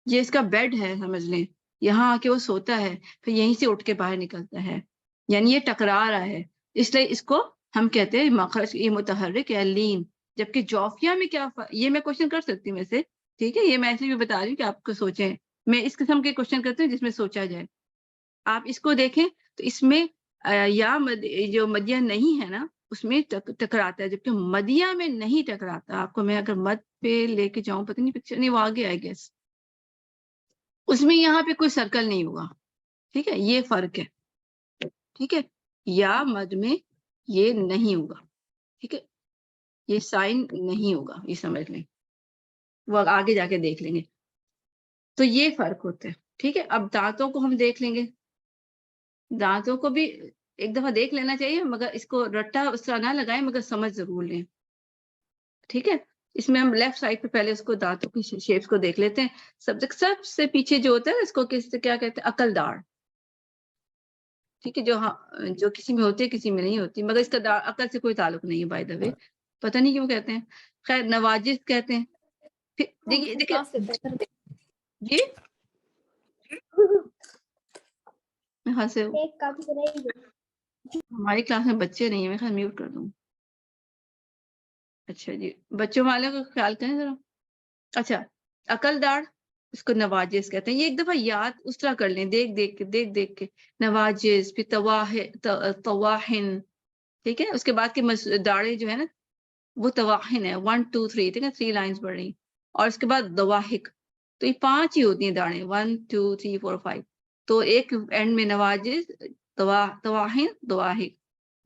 یہ اس کا بیڈ ہے سمجھ لیں. یہاں آ کے وہ سوتا ہے پھر یہیں سے اٹھ کے باہر نکلتا ہے، یعنی یہ ٹکرا رہا ہے، اس لیے اس کو ہم کہتے ہیں مخرج یہ متحرک ہے لین. جبکہ جوفیا میں کیا یہ میں کوشچن کر سکتی ہوں ویسے، ٹھیک ہے، یہ میں ایسے بھی بتا رہی ہوں کہ آپ کو سوچیں. میں اس قسم کے کوشچن کرتی ہوں جس میں سوچا جائے. آپ اس کو دیکھیں تو اس میں یا جو مدیہ نہیں ہے نا اس میں ٹکراتا ہے، جبکہ مدیہ میں نہیں ٹکراتا. آپ کو میں اگر مد پہ لے کے جاؤں، پتہ نہیں پکچر نہیں، وہ آگے آئی گیس، اس میں یہاں پہ کوئی سرکل نہیں ہوگا. ٹھیک ہے، یہ فرق ہے. ٹھیک ہے، یا مد میں یہ نہیں ہوگا. ٹھیک ہے، یہ سائن نہیں ہوگا، یہ سمجھ لیں، وہ آگے جا کے دیکھ لیں گے. تو یہ فرق ہوتا ہے. ٹھیک ہے، اب دانتوں کو ہم دیکھ لیں گے. دانتوں کو بھی ایک دفعہ دیکھ لینا چاہیے، مگر اس کو رٹا اس طرح نہ لگائیں، مگر سمجھ ضرور لیں. ٹھیک ہے، اس میں ہم لیفٹ سائڈ پہ پہلے اس کو دانتوں کی شیپس کو دیکھ لیتے ہیں. سب سے پیچھے جو ہوتا ہے اس کو کیا کہتے ہیں؟ عقل داڑ. ٹھیک ہے، جو کسی میں ہوتی ہے کسی میں نہیں ہوتی، مگر اس کا عقل سے کوئی تعلق نہیں ہے بائی دا وے، پتہ نہیں کیوں کہتے ہیں. خیر، نواجس کہتے ہیں. پھر دیکھیے جی یہاں سے ہماری کلاس میں بچے نہیں ہیں، میں خیال میوٹ کر دوں. اچھا جی، بچوں والے کا خیال کریں ذرا. اچھا، عقل داڑ اس کو نواجس کہتے ہیں. یہ ایک دفعہ یاد اس طرح کر لیں، دیکھ کے نواجس، پھر تواہن. ٹھیک ہے، اس کے بعد کے داڑیں جو ہے نا وہ تواہن ہے. 1 2 3، ٹھیک ہے، 3 لائنز بڑھ رہی. اور اس کے بعد دواہک، تو یہ 5 ہی ہوتی ہیں داڑیں، 1 2 3 4 5. تو ایک اینڈ میں نواجس، تواہن، دواہک.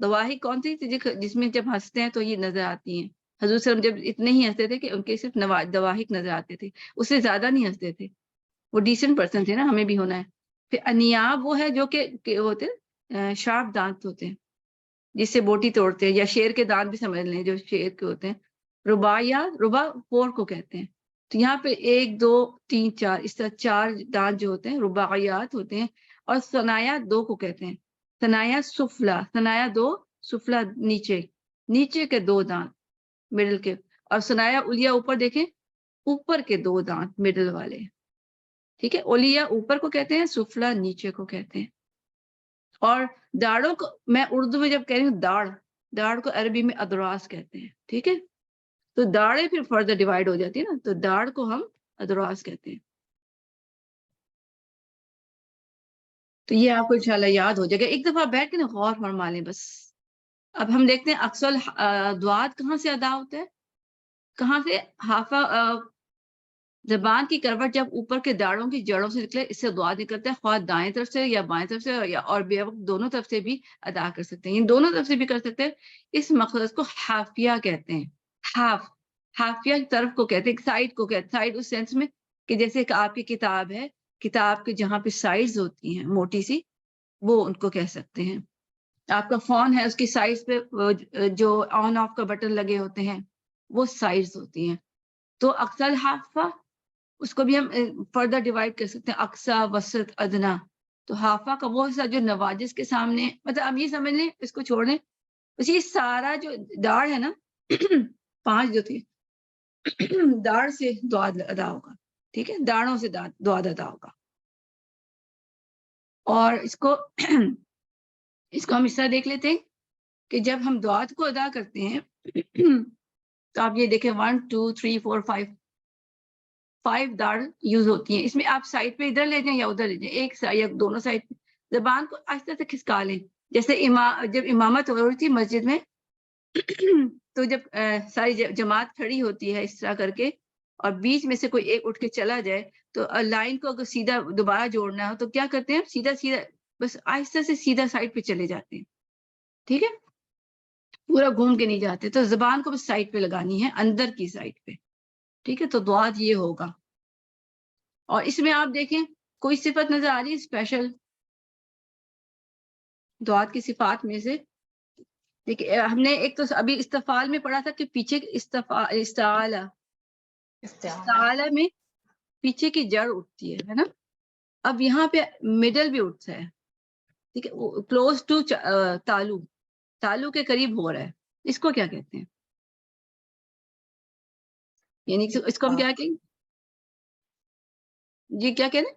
دواہک کون سی جس میں جب ہنستے ہیں تو یہ نظر آتی ہیں. حضور صلی اللہ علیہ وسلم جب اتنے ہی ہنستے تھے کہ ان کے صرف دواہک نظر آتے تھے، اس سے زیادہ نہیں ہنستے تھے. وہ ڈیسنٹ پرسن تھے نا، ہمیں بھی ہونا ہے. پھر انیاب وہ ہے جو کہ ہوتے ہیں شارپ دانت ہوتے ہیں جس سے بوٹی توڑتے ہیں، یا شیر کے دانت بھی سمجھ لیں جو شیر کے ہوتے ہیں. ربا 4 کو کہتے ہیں. تو یہاں پہ 1 2 3 4 اس طرح 4 دانت جو ہوتے ہیں رباعیات ہوتے ہیں. اور ثنایا 2 کو کہتے ہیں. ثنایا سفلا، ثنایا 2، سفلا نیچے کے 2 دانت مڈل کے. اور ثنایا علیا اوپر دیکھیں، اوپر کے 2 دانت مڈل والے. ٹھیک ہے، علیا اوپر کو کہتے ہیں، سفلا نیچے کو کہتے ہیں. اور داڑوں کو میں اردو میں جب کہہ رہی ہوں داڑ کو عربی میں ادراس کہتے ہیں. ٹھیک ہے، تو داڑیں پھر فردر ڈیوائڈ ہو جاتی ہے نا، تو داڑ کو ہم ادراس کہتے ہیں. تو یہ آپ کو انشاءاللہ یاد ہو جائے گا. ایک دفعہ بیٹھ کے نا غور فرما لیں بس. اب ہم دیکھتے ہیں اکثر دعات کہاں سے ادا ہوتا ہے، کہاں سے؟ حافہ زبان کی کروٹ جب اوپر کے داڑوں کی جڑوں سے نکلے، اس سے دعا نکلتا ہے، خواہ دائیں طرف سے یا بائیں طرف سے، یا اور بے وقت دونوں طرف سے بھی ادا کر سکتے ہیں. دونوں طرف سے بھی کر سکتے ہیں. اس مقصد کو حافیہ کہتے ہیں. حافیہ طرف کو کہتے ہیں، سائڈ کو کہتے ہیں. سائڈ اس سینس میں کہ جیسے کہ آپ کی کتاب ہے، کتاب کے جہاں پہ سائڈز ہوتی ہیں موٹی سی، وہ ان کو کہہ سکتے ہیں. آپ کا فون ہے، اس کی سائڈز پہ جو آن آف کا بٹن لگے ہوتے ہیں وہ سائڈز ہوتی ہیں. تو اقصی حافہ اس کو بھی ہم فردر ڈیوائڈ کر سکتے ہیں، اقصی، وسط، ادنا. تو حافہ کا وہ حصہ جو نواجس کے سامنے، مطلب اب یہ سمجھ لیں، اس کو چھوڑ دیں، بس یہ سارا جو داڑ ہے نا 5 جو تھی، داڑ سے دعا ادا ہوگا. ٹھیک ہے، داڑوں سے دعا ادا ہوگا. اور اس کو ہم اس طرح دیکھ لیتے ہیں کہ جب ہم دعات کو ادا کرتے ہیں تو آپ یہ دیکھیں 1 2 3 4 5 داڑ یوز ہوتی ہیں. اس میں آپ سائڈ پہ ادھر لے جائیں یا ادھر لے جائیں، ایک سائڈ یا دونوں سائڈ پہ زبان کو آہستہ سے کھسکا لیں. جیسے جب امامت ہو رہی تھی مسجد میں تو جب ساری جماعت کھڑی ہوتی ہے اس طرح کر کے، اور بیچ میں سے کوئی ایک اٹھ کے چلا جائے تو لائن کو اگر سیدھا دوبارہ جوڑنا ہو تو کیا کرتے ہیں؟ سیدھا بس آہستہ سے سیدھا سائڈ پہ چلے جاتے ہیں. ٹھیک ہے، پورا گھوم کے نہیں جاتے. تو زبان کو بس سائڈ پہ لگانی ہے، اندر کی سائڈ پہ. ٹھیک ہے، تو دعا یہ ہوگا. اور اس میں آپ دیکھیں کوئی صفت نظر آ رہی ہے اسپیشل دعات کی صفات میں سے؟ دیکھیں ہم نے ایک تو ابھی استفال میں پڑھا تھا کہ پیچھے استعالہ میں پیچھے کی جڑ اٹھتی ہے نا. اب یہاں پہ مڈل بھی اٹھتا ہے. ٹھیک ہے، کلوز ٹو تالو کے قریب ہو رہا ہے. اس کو کیا کہتے ہیں؟ یعنی اس کو ہم کیا کہیں؟ جی کیا کہتے ہیں؟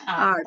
8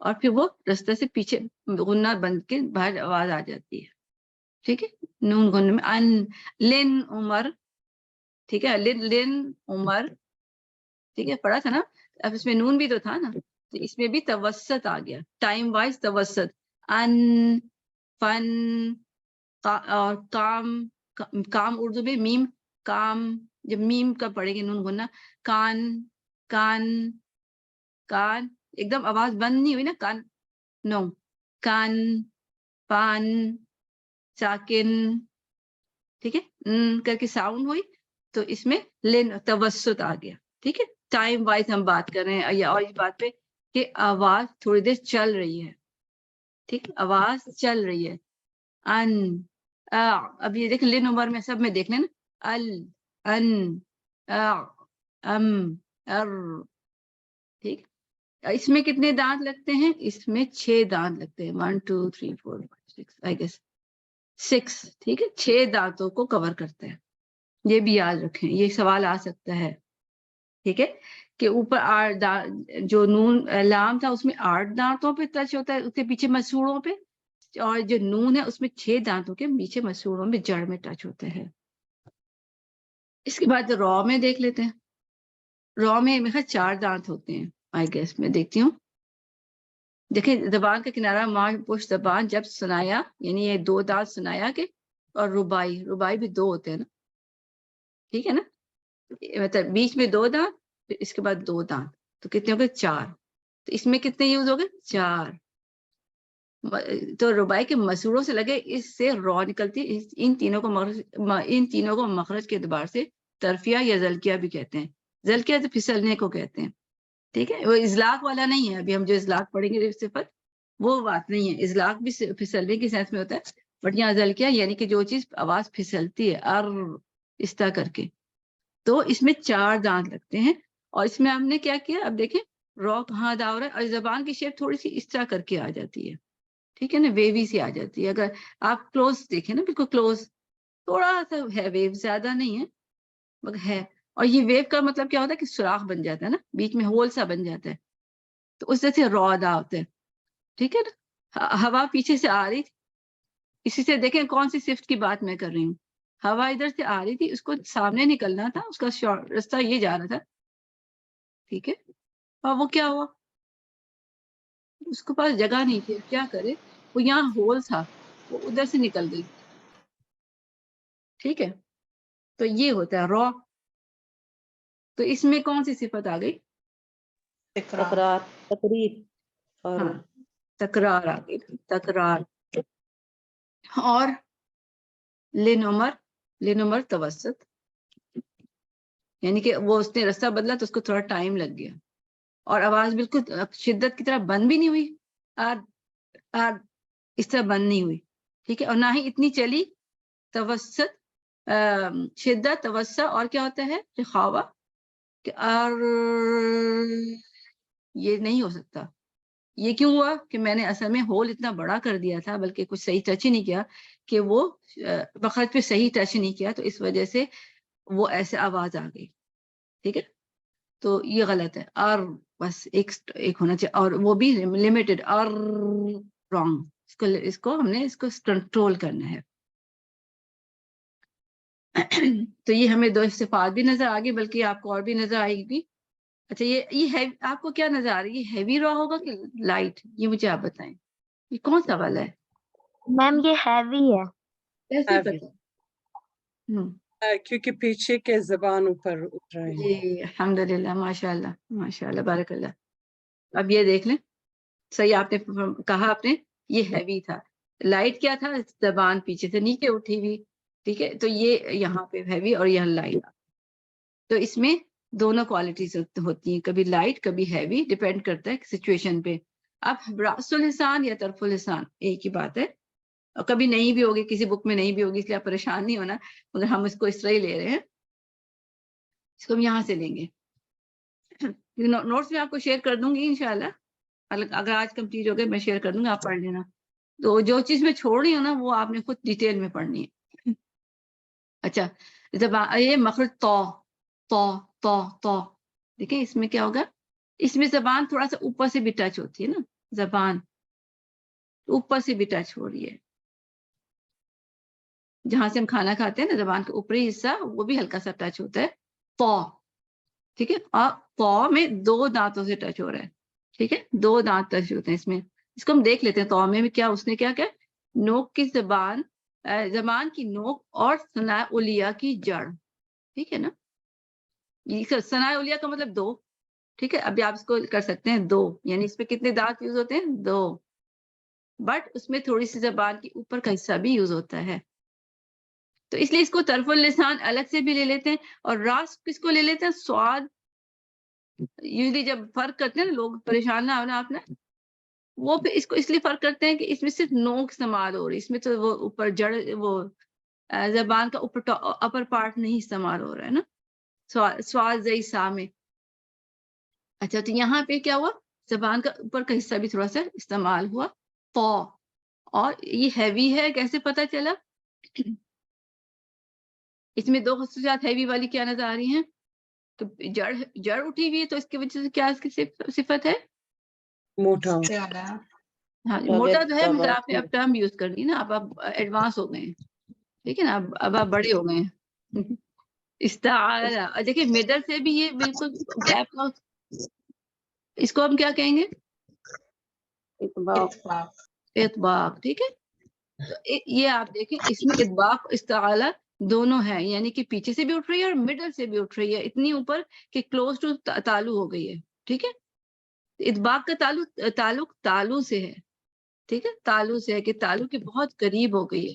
اور پھر وہ رستے سے پیچھے غنہ بند کے باہر آواز آ جاتی ہے. ٹھیک ہے, نون غنہ میں ان لن عمر. ٹھیک ہے, لن عمر. ٹھیک ہے, پڑھا تھا نا. اب اس میں نون بھی تو تھا نا, تو اس میں بھی توسط آ گیا, ٹائم وائز توسط. ان فن اور کام اردو میں میم کام, جب میم کا پڑھے گی نون غنہ, کان کان کان, ایک دم آواز بند نہیں ہوئی نا, کان نو, کان پان ساکن. ٹھیک ہے, کر کے ساؤنڈ ہوئی, تو اس میں لین توسط آ گیا. ٹھیک ہے, ٹائم وائز ہم بات کر رہے ہیں یا اور اس بات پہ کہ آواز تھوڑی دیر چل رہی ہے. ٹھیک, آواز چل رہی ہے. ان اب یہ دیکھ لین عمر میں سب میں دیکھ لیں نا, ال ان ام ار. ٹھیک, اس میں کتنے دانت لگتے ہیں؟ اس میں 6 دانت لگتے ہیں. 1 2 3 4 5 6 آئی گیس 6. ٹھیک ہے, 6 دانتوں کو کور کرتے ہیں. یہ بھی یاد رکھیں, یہ سوال آ سکتا ہے. ٹھیک ہے, کہ اوپر جو نون لام تھا اس میں 8 دانتوں پہ ٹچ ہوتا ہے, اس کے پیچھے مسوڑوں پہ, اور جو نون ہے اس میں 6 دانتوں کے پیچھے مسوڑوں میں جڑ میں ٹچ ہوتے ہیں. اس کے بعد را میں دیکھ لیتے ہیں. را میں میرے 4 دانت ہوتے ہیں آئی گیس, میں دیکھتی ہوں. دیکھیں زبان کا کنارہ ماں پوش زبان جب سنایا, یعنی یہ 2 دانت سنایا کہ, اور ربائی بھی 2 ہوتے ہیں نا. ٹھیک ہے نا, مطلب بیچ میں 2 دانت, پھر اس کے بعد 2 دانت, تو کتنے ہو گئے 4. تو اس میں کتنے یوز ہو گئے 4. تو ربائی کے مسوڑوں سے لگے, اس سے را نکلتی. ان تینوں کو مخرج کے اعتبار سے طرفیہ یا زلکیہ بھی کہتے ہیں. زلکیہ تو پھسلنے کو کہتے ہیں. ٹھیک ہے, وہ ازلاق والا نہیں ہے. ابھی ہم جو ازلاق پڑھیں گے صفت, وہ بات نہیں ہے. ازلاق بھی پھسلنے کی سینس میں ہوتا ہے, بٹ یہاں زلکیہ یعنی کہ جو چیز آواز پھسلتی ہے اس طرح کر کے, تو اس میں 4 دانت لگتے ہیں. اور اس میں ہم نے کیا کیا, اب دیکھیں را کہاں ادا ہو رہا ہے, اور زبان کی شیپ تھوڑی سی اس طرح کر کے آ جاتی ہے. ٹھیک ہے نا, ویوی سی آ جاتی ہے. اگر آپ کلوز دیکھیں نا, بالکل کلوز, تھوڑا سا ہے ویو, زیادہ نہیں ہے مگر ہے. اور یہ ویو کا مطلب کیا ہوتا ہے کہ سوراخ بن جاتا ہے نا, بیچ میں ہول سا بن جاتا ہے, تو اس سے را ادا ہوتا ہے. ٹھیک ہے نا, ہوا پیچھے سے آ رہی تھی, اسی سے دیکھیں کون سی صفت کی بات میں کر رہی ہوں. ہوا ادھر سے آ رہی تھی, اس کو سامنے نکلنا تھا, اس کا راستہ یہ جا رہا تھا. ٹھیک ہے, اور وہ کیا ہوا, اس کے پاس جگہ نہیں تھی, کیا کرے, وہ یہاں ہول تھا, وہ ادھر سے نکل گئی. ٹھیک ہے, تو یہ ہوتا ہے را. تو اس میں کون سی صفت آ گئی؟ تکرار تقریر اور ہاں, تکرار آ گئی, تکرار. اور لنمر توسط, یعنی کہ وہ اس نے راستہ بدلا تو اس کو تھوڑا ٹائم لگ گیا, اور آواز بالکل شدت کی طرح بند بھی نہیں ہوئی, اس طرح بند نہیں ہوئی. ٹھیک ہے, اور نہ ہی اتنی چلی. توسط, شدت, توسط, اور کیا ہوتا ہے رخاوہ, کہ یہ نہیں ہو سکتا. یہ کیوں ہوا کہ میں نے اصل میں ہول اتنا بڑا کر دیا تھا, بلکہ کچھ صحیح ٹچ ہی نہیں کیا, کہ وہ مخرج پہ صحیح ٹچ نہیں کیا, تو اس وجہ سے وہ ایسے آواز آ گئی. ٹھیک ہے, تو یہ غلط ہے. اور بس ایک ہونا چاہیے, اور وہ بھی لمیٹڈ, اور رانگ. اس کو ہم نے اس کو کنٹرول کرنا ہے. تو یہ ہمیں 2 صفات بھی نظر آ گئی, بلکہ آپ کو اور بھی نظر آئے گی. اچھا, یہ آپ کو کیا نظر آ رہی ہے, ہیوی را ہوگا کہ لائٹ, یہ مجھے آپ بتائیں. یہ کون سا والا ہے, میم یہ ہیوی ہے. کیسے Heavy. پتا؟ کیونکہ پیچھے کے زبان اوپر اٹھ رہے ہیں. جی الحمدللہ, ماشاء اللہ ماشاء اللہ, بارک اللہ. اب یہ دیکھ لیں, صحیح آپ نے کہا, آپ نے یہ ہیوی تھا. لائٹ کیا تھا, زبان پیچھے سے نیچے اٹھی ہوئی. ٹھیک ہے, تو یہ یہاں پہ ہیوی اور یہاں لائٹ. تو اس میں دونوں کوالٹیز ہوتی ہیں, کبھی لائٹ کبھی ہیوی, ڈیپینڈ کرتا ہے سچویشن پہ. اب راس الحسان یا طرف الحسان ایک ہی بات ہے, اور کبھی نہیں بھی ہوگی, کسی بک میں نہیں بھی ہوگی, اس لیے آپ پریشان نہیں ہونا, مگر ہم اس کو اس طرح ہی لے رہے ہیں. اس کو ہم یہاں سے لیں گے. نوٹس میں آپ کو شیئر کر دوں گی انشاءاللہ, اگر آج کمپلیٹ ہو گئے میں شیئر کر دوں گا, آپ پڑھ لینا. تو جو چیز میں چھوڑ رہی ہوں نا, وہ آپ نے خود ڈیٹیل میں پڑھنی ہے. اچھا, یہ مخرج تو دیکھیں اس میں کیا ہوگا, اس میں زبان تھوڑا سا اوپر سے بھی ٹچ ہوتی ہے نا, زبان اوپر سے بھی ٹچ ہو رہی ہے، جہاں سے ہم کھانا کھاتے ہیں نا زبان کا اوپری حصہ وہ بھی ہلکا سا ٹچ ہوتا ہے، پو، ٹھیک ہے، اور پو میں 2 دانتوں سے ٹچ ہو رہا ہے، ٹھیک ہے، 2 دانت ٹچ ہوتے ہیں اس میں. اس کو ہم دیکھ لیتے ہیں تو میں کیا اس نے کیا نوک کی زبان کی نوک اور ثناء علیہ کی جڑ، ٹھیک ہے نا. یہ ثناء علیہ کا مطلب 2، ٹھیک ہے. ابھی آپ اس کو کر سکتے ہیں 2، یعنی اس پہ کتنے دانت یوز ہوتے ہیں 2، بٹ اس میں تھوڑی سی زبان کے اوپر کا حصہ بھی یوز ہوتا ہے، تو اس لیے اس کو طرف اللسان الگ سے بھی لے لیتے ہیں. اور راس کس کو لے لیتے ہیں؟ سواد. یوزلی جب فرق کرتے ہیں نا لوگ، پریشان نہ ہونا آپ نے، وہ پھر اس کو اس لیے فرق کرتے ہیں کہ اس میں صرف نوک استعمال ہو رہی، اس میں تو وہ اوپر جڑ، وہ زبان کا اپر پارٹ نہیں استعمال ہو رہا ہے نا، سواد زئی سا میں. اچھا تو یہاں پہ کیا ہوا؟ زبان کا اوپر کا حصہ بھی تھوڑا سا استعمال ہوا، پو. اور یہ ہیوی ہے، کیسے پتا چلا؟ اس میں 2 خصوصیات ہیوی والی کیا نظر آ رہی ہیں؟ تو جڑ اٹھی ہوئی ہے، تو اس کی وجہ سے کیا اس کی صفت ہے؟ موٹا. زیادہ. ہاں موٹا جو ہے، مگر آپ نے اب ٹرم یوز کرنی نا، اب آپ ایڈوانس ہو گئے ہیں، ٹھیک ہے نا، اب آپ بڑے ہو گئے ہیں. استعارہ، دیکھیں مڈل سے بھی یہ بالکل گیپ، اس کو ہم کیا کہیں گے؟ اتفاق. اطباق، ٹھیک ہے. تو یہ آپ دیکھیں اس میں اطباق استعارہ دونوں ہیں، یعنی کہ پیچھے سے بھی اٹھ رہی ہے اور مڈل سے بھی اٹھ رہی ہے، اتنی اوپر کہ کلوز ٹو تالو ہو گئی ہے، ٹھیک ہے. اطباق کا تعلق تالو سے ہے، ٹھیک ہے، تالو سے ہے، کہ تالو کے بہت قریب ہو گئی ہے.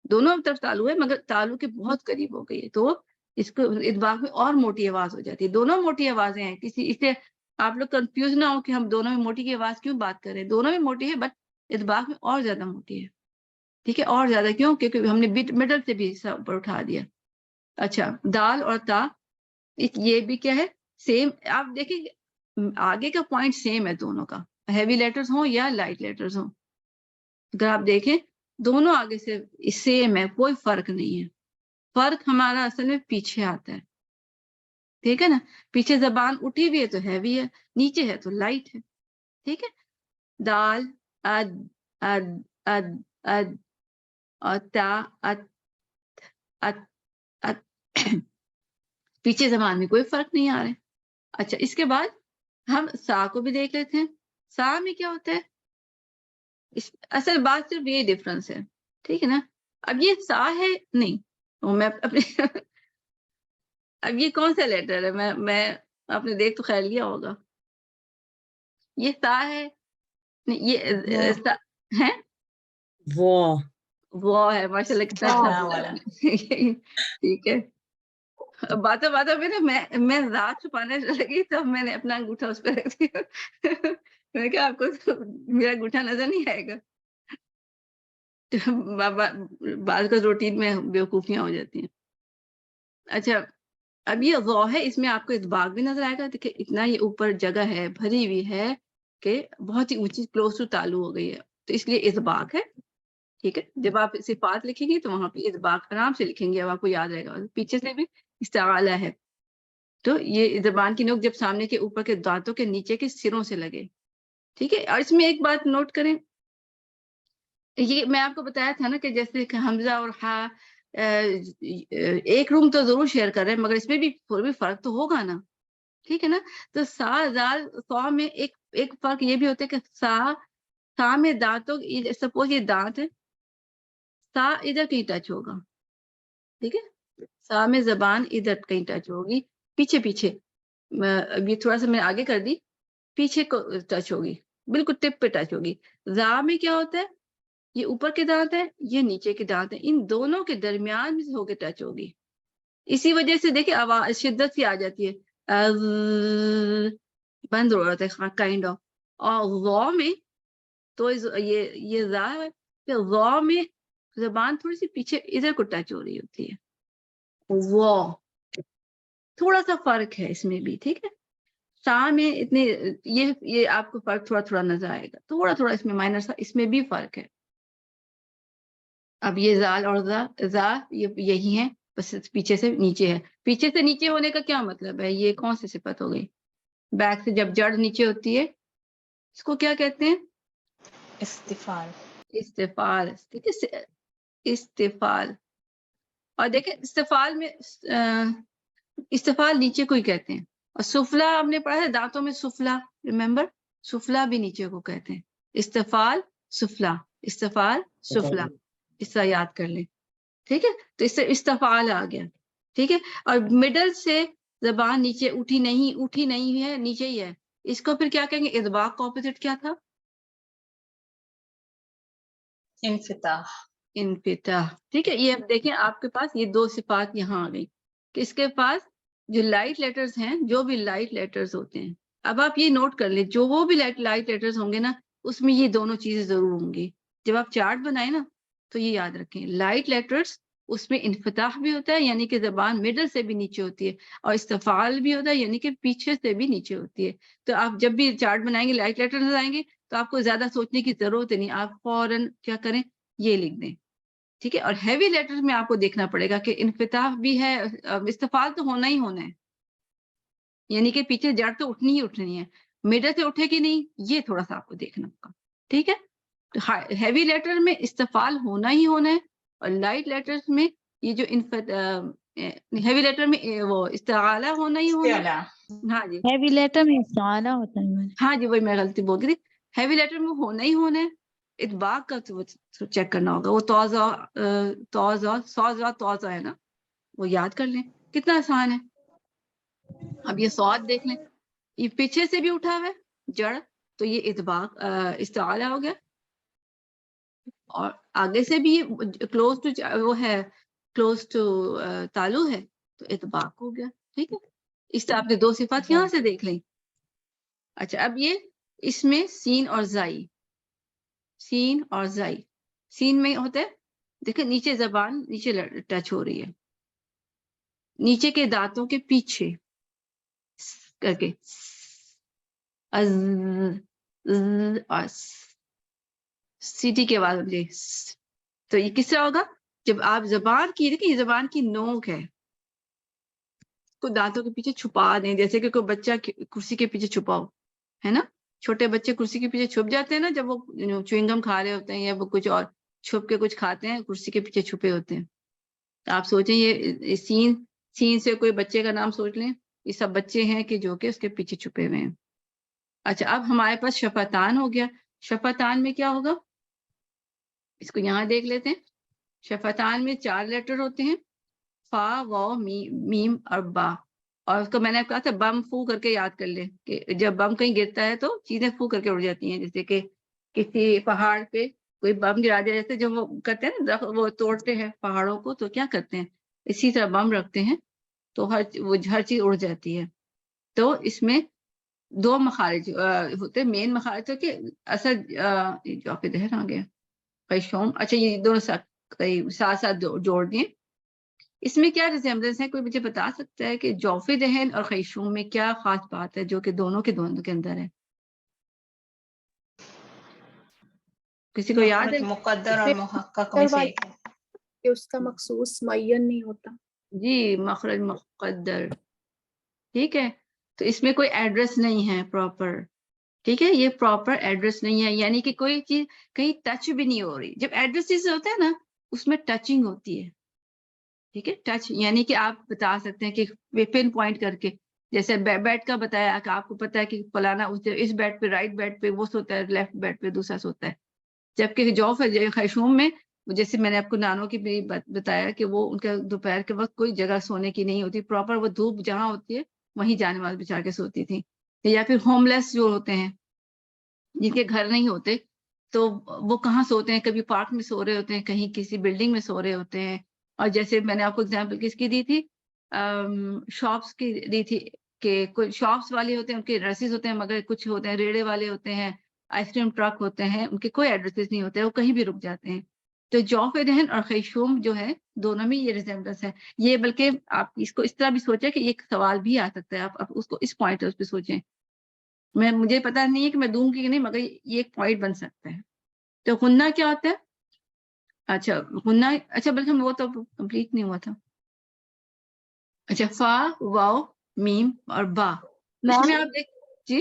دونوں طرف تالو ہے مگر تالو کے بہت قریب ہو گئی ہے، تو اس کو اطباق میں اور موٹی آواز ہو جاتی ہے. دونوں موٹی آوازیں ہیں، اس سے آپ لوگ کنفیوز نہ ہو کہ ہم دونوں میں موٹی کی آواز کیوں بات کر رہے ہیں. دونوں میں موٹی ہے، بٹ اطباق میں اور زیادہ موٹی ہے، ٹھیک ہے. اور زیادہ کیوں؟ کیونکہ ہم نے مڈل سے بھی حصہ اوپر اٹھا دیا. اچھا دال اور تا، یہ بھی کیا ہے؟ سیم. آپ دیکھیں آگے کا پوائنٹ سیم ہے دونوں کا، ہیوی لیٹرز ہوں یا لائٹ لیٹرز ہوں. اگر آپ دیکھیں دونوں آگے سے سیم ہے، کوئی فرق نہیں ہے. فرق ہمارا اصل میں پیچھے آتا ہے، ٹھیک ہے نا. پیچھے زبان اٹھی ہوئی ہے تو ہیوی ہے، نیچے ہے تو لائٹ ہے، ٹھیک ہے. دال اد اد اد اد، اور تا ات ات ات. پیچھے زبان میں کوئی فرق نہیں آ رہا ہے. اچھا اس کے بعد ہم سا کو بھی دیکھ لیتے ہیں. سا میں کیا ہوتا ہے؟ اصل بات صرف یہ ڈفرنس ہے، ٹھیک ہے نا. اب یہ سا ہے نہیں، میں اپنے اب یہ کون سا لیٹر ہے؟ میں آپ نے دیکھ تو خیال لیا ہوگا، یہ سا ہے نہیں، یہ ہے وہ ہے. ماشاء اللہ کتنا اچھا بولا آپ نے. ٹھیک ہے. باتوں میں نا میں رات چھپانے لگی تو میں نے اپنا انگوٹھا اس پہ رکھ دیا. میں نے کہا آپ کو میرا انگوٹھا نظر نہیں آئے گا. بعض کا روٹین میں بیوقوفیاں ہو جاتی ہیں. اچھا اب یہ غو ہے، اس میں آپ کو اطباق بھی نظر آئے گا. دیکھیں اتنا یہ اوپر جگہ ہے، بھری ہوئی ہے کہ بہت ہی اونچی کلوز ٹو تالو ہو گئی ہے، تو اس لیے اطباق ہے، ٹھیک ہے. جب آپ صفات لکھیں گی تو وہاں پہ اطباق آرام سے لکھیں گے، اب آپ کو یاد رہے گا. پیچھے سے بھی استعارہ ہے، تو یہ زبان کی نوک جب سامنے کے اوپر کے دانتوں کے نیچے کے سروں سے لگے، ٹھیک ہے. اور اس میں ایک بات نوٹ کریں، یہ میں آپ کو بتایا تھا نا کہ جیسے کہ حمزہ اور ہا ایک روم تو ضرور شیئر کر رہے ہیں، مگر اس میں بھی فرق تو ہوگا نا، ٹھیک ہے نا. تو سا زال سو میں ایک فرق یہ بھی ہوتا ہے کہ سا میں دانتوں، سپوز یہ دانت ہے، سا ادھر کہیں ٹچ ہوگا، ٹھیک ہے. سا میں زبان ادھر کہیں ٹچ ہوگی، پیچھے یہ تھوڑا سا میں آگے کر دی، پیچھے کو ٹچ ہوگی، بالکل ٹپ پہ ٹچ ہوگی. زا میں کیا ہوتا ہے؟ یہ اوپر کے دانت ہے، یہ نیچے کے دانت ہے، ان دونوں کے درمیان میں سے ہو کے ٹچ ہوگی. اسی وجہ سے دیکھیں آواز شدت سی آ جاتی ہے، بند ہو رہا ہے کائنڈ آف. اور غو میں تو یہ زا ہے، پھر غو میں زبان تھوڑی سی پیچھے ادھر کو ٹچ ہو رہی ہوتی ہے. وہ تھوڑا سا فرق ہے اس میں بھی، ٹھیک ہے. سا میں اتنے یہ آپ کو فرق تھوڑا نظر آئے گا، تھوڑا اس میں مائنر سا، اس میں بھی فرق ہے. اب یہ زال اور زا یہی ہیں، بس پیچھے سے نیچے ہے. پیچھے سے نیچے ہونے کا کیا مطلب ہے؟ یہ کون سی صفت ہو گئی؟ بیک سے جب جڑ نیچے ہوتی ہے اس کو کیا کہتے ہیں؟ استفال. استفال. ٹھیک ہے، استفال. اور دیکھیں استفال میں استفال نیچے کو ہی کہتے ہیں. اور سفلا ہم نے پڑھا ہے دانتوں میں سفلا، ریمبر سفلا بھی نیچے کو کہتے ہیں. استفال سفلا، استفال سفلا، اس طرح یاد کر لیں. ٹھیک ہے، تو اس سے استفال آ گیا. ٹھیک ہے، اور مڈل سے زبان نیچے اٹھی نہیں ہے، نیچے ہی ہے. اس کو پھر کیا کہیں گے؟ اطباق کا اپوزٹ کیا تھا؟ انفتاح. انفتاح. ٹھیک ہے، یہ اب دیکھیں آپ کے پاس یہ دو صفات یہاں آ گئی کہ اس کے پاس جو لائٹ لیٹرز ہیں، جو بھی لائٹ لیٹرز ہوتے ہیں، اب آپ یہ نوٹ کر لیں جو وہ بھی لائٹ لیٹرز ہوں گے نا، اس میں یہ دونوں چیزیں ضرور ہوں گی. جب آپ چارٹ بنائیں نا تو یہ یاد رکھیں، لائٹ لیٹرز اس میں انفتاح بھی ہوتا ہے یعنی کہ زبان مڈل سے بھی نیچے ہوتی ہے، اور استفال بھی ہوتا ہے یعنی کہ پیچھے سے بھی نیچے ہوتی ہے. تو آپ جب بھی چارٹ بنائیں گے لائٹ لیٹرز آئیں گے تو آپ کو زیادہ سوچنے کی ضرورت نہیں، آپ فوراً کیا کریں، یہ لکھ دیں. ٹھیک ہے، اور ہیوی لیٹر میں آپ کو دیکھنا پڑے گا کہ انفتاح بھی ہے، استفال تو ہونا ہی ہونا ہے، یعنی کہ پیچھے جڑ تو اٹھنی ہی اٹھنی ہے. مڈل سے اٹھے کہ نہیں، یہ تھوڑا سا آپ کو دیکھنا ہوگا. ٹھیک ہے، تو ہیوی لیٹر میں استفال ہونا ہی ہونا ہے، اور لائٹ لیٹرز میں یہ جو ہیوی لیٹر میں وہ استعالہ ہونا ہی ہونا ہے. استعلا. ہاں جی، ہیوی لیٹر میں استعارہ ہوتا ہے. ہاں جی، وہی میں غلطی بول گئی تھی. ہیوی لیٹر میں ہونا ہی ہونا ہے. اطباق کا چیک کرنا ہوگا، وہ توزہ ہے نا، وہ یاد کر لیں، کتنا آسان ہے. اب یہ سواد دیکھ لیں، یہ پیچھے سے بھی اٹھا ہوا ہے جڑ، تو یہ اطباق استعارہ ہو گیا، اور آگے سے بھی کلوز ٹو وہ ہے، کلوز ٹو تالو ہے، تو اطباق ہو گیا. ٹھیک ہے، اس طرح آپ نے دو صفات یہاں سے دیکھ لیں. اچھا، اب یہ اس میں سین اور زائی، سین اور زائی. سین میں ہوتا ہے، دیکھیں نیچے زبان نیچے ٹچ ہو رہی ہے، نیچے کے دانتوں کے پیچھے کر کے سیٹی کے بعد مجھے. تو یہ کس طرح ہوگا؟ جب آپ زبان کی، دیکھیں یہ زبان کی نوک ہے، کو دانتوں کے پیچھے چھپا دیں، جیسے کہ کوئی بچہ کرسی کے پیچھے چھپا ہو، ہے نا. چھوٹے بچے کرسی کے پیچھے چھپ جاتے ہیں نا جب وہ چوئنگم کھا رہے ہوتے ہیں یا وہ کچھ اور چھپ کے کچھ کھاتے ہیں، کرسی کے پیچھے چھپے ہوتے ہیں. آپ سوچیں یہ سین سے کوئی بچے کا نام سوچ لیں، یہ سب بچے ہیں کہ جو کہ اس کے پیچھے چھپے ہوئے ہیں. اچھا، اب ہمارے پاس شفتان ہو گیا. شفتان میں کیا ہوگا، اس کو یہاں دیکھ لیتے ہیں. شفتان میں 4 لیٹر ہوتے ہیں، فا، واو، میم اور با. اور اس کو میں نے کہا تھا بم فو کر کے یاد کر لیں کہ جب بم کہیں گرتا ہے تو چیزیں فو کر کے اڑ جاتی ہیں، جیسے کہ کسی پہاڑ پہ کوئی بم گرا دیا، جیسے جو وہ کرتے ہیں نا، وہ توڑتے ہیں پہاڑوں کو، تو کیا کرتے ہیں اسی طرح بم رکھتے ہیں تو ہر چیز اڑ جاتی ہے. تو اس میں 2 مخارج ہوتے ہیں، مین مخارج ہے کہ اصل جو پہ دہر آ گیا خیشوم. اچھا، یہ دونوں ساتھ ساتھ جوڑ دیں. اس میں کیا ریزمبلنس ہے، کوئی مجھے بتا سکتا ہے کہ جوف دہن اور خیشوم میں کیا خاص بات ہے جو کہ دونوں کے اندر ہے؟ کسی کو یاد ہے؟ مقدر اور محقق میں سے ایک ہے. کہ اس کا مخصوص معین نہیں ہوتا. جی، مخرج مقدر. ٹھیک ہے، تو اس میں کوئی ایڈریس نہیں ہے پراپر. ٹھیک ہے، یہ پراپر ایڈریس نہیں ہے، یعنی کہ کوئی چیز کہیں ٹچ بھی نہیں ہو رہی. جب ایڈریس چیز ہوتا ہے نا اس میں ٹچنگ ہوتی ہے. ٹھیک ہے، ٹچ یعنی کہ آپ بتا سکتے ہیں کہ پن پوائنٹ کر کے، جیسے بیڈ کا بتایا کہ آپ کو پتا ہے کہ فلانا اس بیڈ پہ، رائٹ بیڈ پہ وہ سوتا ہے، لیفٹ بیڈ پہ دوسرا سوتا ہے. جبکہ جوف خیشوم میں جیسے میں نے آپ کو نانوں کی بتایا کہ وہ ان کا دوپہر کے وقت کوئی جگہ سونے کی نہیں ہوتی، پراپر وہ دھوپ جہاں ہوتی ہے وہیں جانے والا بچا کے سوتی تھی. یا پھر ہوم لیس جو ہوتے ہیں جن کے گھر نہیں ہوتے تو وہ کہاں سوتے ہیں، کبھی پارک میں سو رہے ہوتے ہیں، کہیں کسی بلڈنگ میں سو رہے ہوتے ہیں. اور جیسے میں نے آپ کو اگزامپل کس کی دی تھی، شاپس کی دی تھی کہ کوئی شاپس والے ہوتے ہیں ان کے ایڈریسز ہوتے ہیں، مگر کچھ ہوتے ہیں ریڑے والے ہوتے ہیں، آئس کریم ٹرک ہوتے ہیں، ان کے کوئی ایڈریسز نہیں ہوتے، وہ کہیں بھی رک جاتے ہیں. تو جوف دہن اور خیشوم جو ہے دونوں میں یہ ریزمبلنس ہے. یہ بلکہ آپ اس کو اس طرح بھی سوچیں کہ ایک سوال بھی آ سکتا ہے، آپ اس کو اس پوائنٹ پہ سوچیں. مجھے پتا نہیں ہے کہ میں دوں گی کہ نہیں، مگر یہ ایک پوائنٹ بن سکتا ہے. تو غنہ کیا ہوتا ہے؟ اچھا غنہ، اچھا بلکہ وہ تو کمپلیٹ نہیں ہوا تھا. اچھا، فا، واو، میم اور با. اس میں آپ دیکھ جی